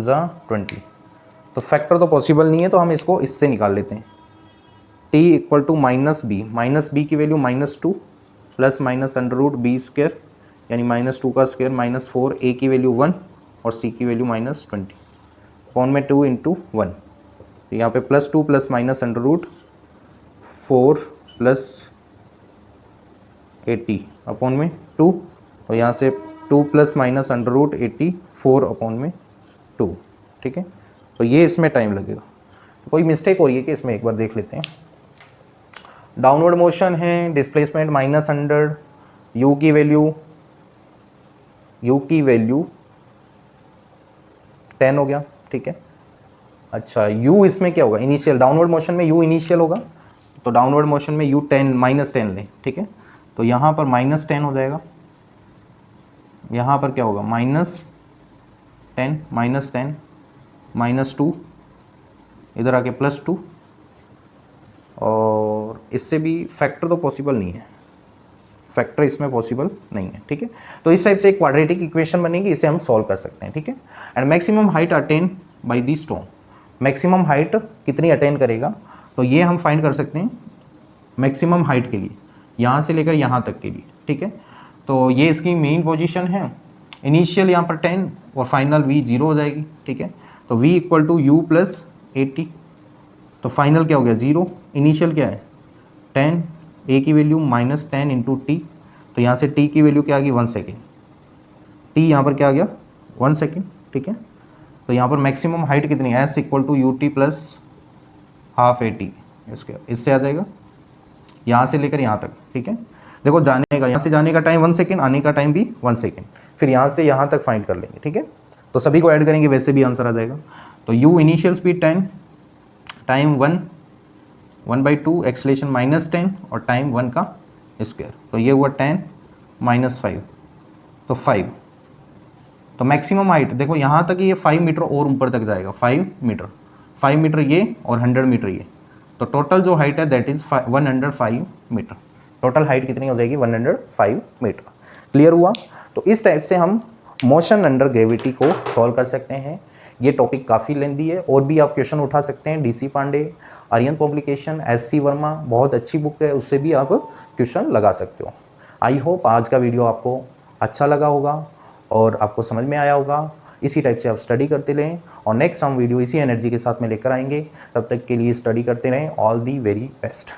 ज़ा 20, तो फैक्टर तो पॉसिबल नहीं है, तो हम इसको इससे निकाल लेते हैं। t इक्वल टू -b की वैल्यू -2 प्लस √b स्क्वायर, यानी -2 का स्क्वायर -4, a की वैल्यू 1 और c की वैल्यू -20, अपॉन में 2 इंटू 1, तो यहाँ पे +2 प्लस -4 प्लस 80 अपॉन में 2, और यहाँ से 2 प्लस -√80 4 अपॉन में 2, ठीक है। तो ये इसमें टाइम लगेगा। तो कोई मिस्टेक हो रही है कि इसमें एक बार देख लेते हैं। डाउनवर्ड मोशन है, डिस्प्लेसमेंट -100, u की वैल्यू 10 हो गया, ठीक है। अच्छा, u इसमें क्या होगा, इनिशियल, डाउनवर्ड मोशन में u इनिशियल होगा, तो डाउनवर्ड मोशन में u -10 लें, ठीक है। तो यहाँ पर -10 हो जाएगा, यहाँ पर क्या होगा -10 -2, इधर आके +2, और इससे भी फैक्टर तो पॉसिबल नहीं है, फैक्टर इसमें पॉसिबल नहीं है, ठीक है। तो इस टाइप से एक क्वाड्रेटिक इक्वेशन बनेगी, इसे हम सॉल्व कर सकते हैं, ठीक है। And maximum height attain by the stone, maximum height कितनी अटेन करेगा, तो ये हम फाइंड कर सकते हैं मैक्सिमम हाइट के लिए, यहाँ से लेकर यहाँ तक के लिए, ठीक है। तो ये इसकी मेन पोजीशन है, इनिशियल यहाँ पर 10 और फाइनल v 0 हो जाएगी, ठीक है। तो v equal to u plus 80, तो फाइनल क्या हो गया 0, इनिशियल क्या है 10, a की वैल्यू -10 इंटू टी, तो यहाँ से t की वैल्यू क्या आ गई 1 सेकेंड, t यहाँ पर क्या आ गया 1 सेकेंड, ठीक है। तो यहाँ पर मैक्सिमम हाइट कितनी है, s equal to u t plus half a t square, इससे आ जाएगा यहाँ से लेकर यहाँ तक, ठीक है। देखो जाने का, यहाँ से जाने का टाइम 1 सेकेंड, आने का टाइम भी 1 सेकेंड, फिर यहाँ से यहाँ तक फाइंड कर लेंगे, ठीक है। तो सभी को ऐड करेंगे, वैसे भी आंसर आ जाएगा। तो u initial speed 10, time 1/2, acceleration -10 और टाइम 1 का स्क्वायर, तो ये हुआ 10 - 5 तो 5। तो मैक्सिमम हाइट देखो यहाँ तक ये 5 मीटर और ऊपर तक जाएगा, 5 मीटर ये और 100 मीटर ये, तो टोटल जो हाइट है that is 105 metre. Total height कितनी हो जाएगी, 105 मीटर। क्लियर हुआ। तो इस टाइप से हम मोशन अंडर ग्रेविटी को सॉल्व कर सकते हैं। ये टॉपिक काफ़ी लेंदी है, और भी आप क्वेश्चन उठा सकते हैं। DC Pandey, Aryan publication, SC Verma, बहुत अच्छी बुक है, उससे भी आप क्वेश्चन लगा सकते हो। आई होप आज का वीडियो आपको अच्छा लगा होगा और आपको समझ में आया होगा। इसी टाइप से आप स्टडी करते रहें, और नेक्स्ट हम वीडियो इसी एनर्जी के साथ में लेकर आएंगे। तब तक के लिए स्टडी करते रहें। All the very best.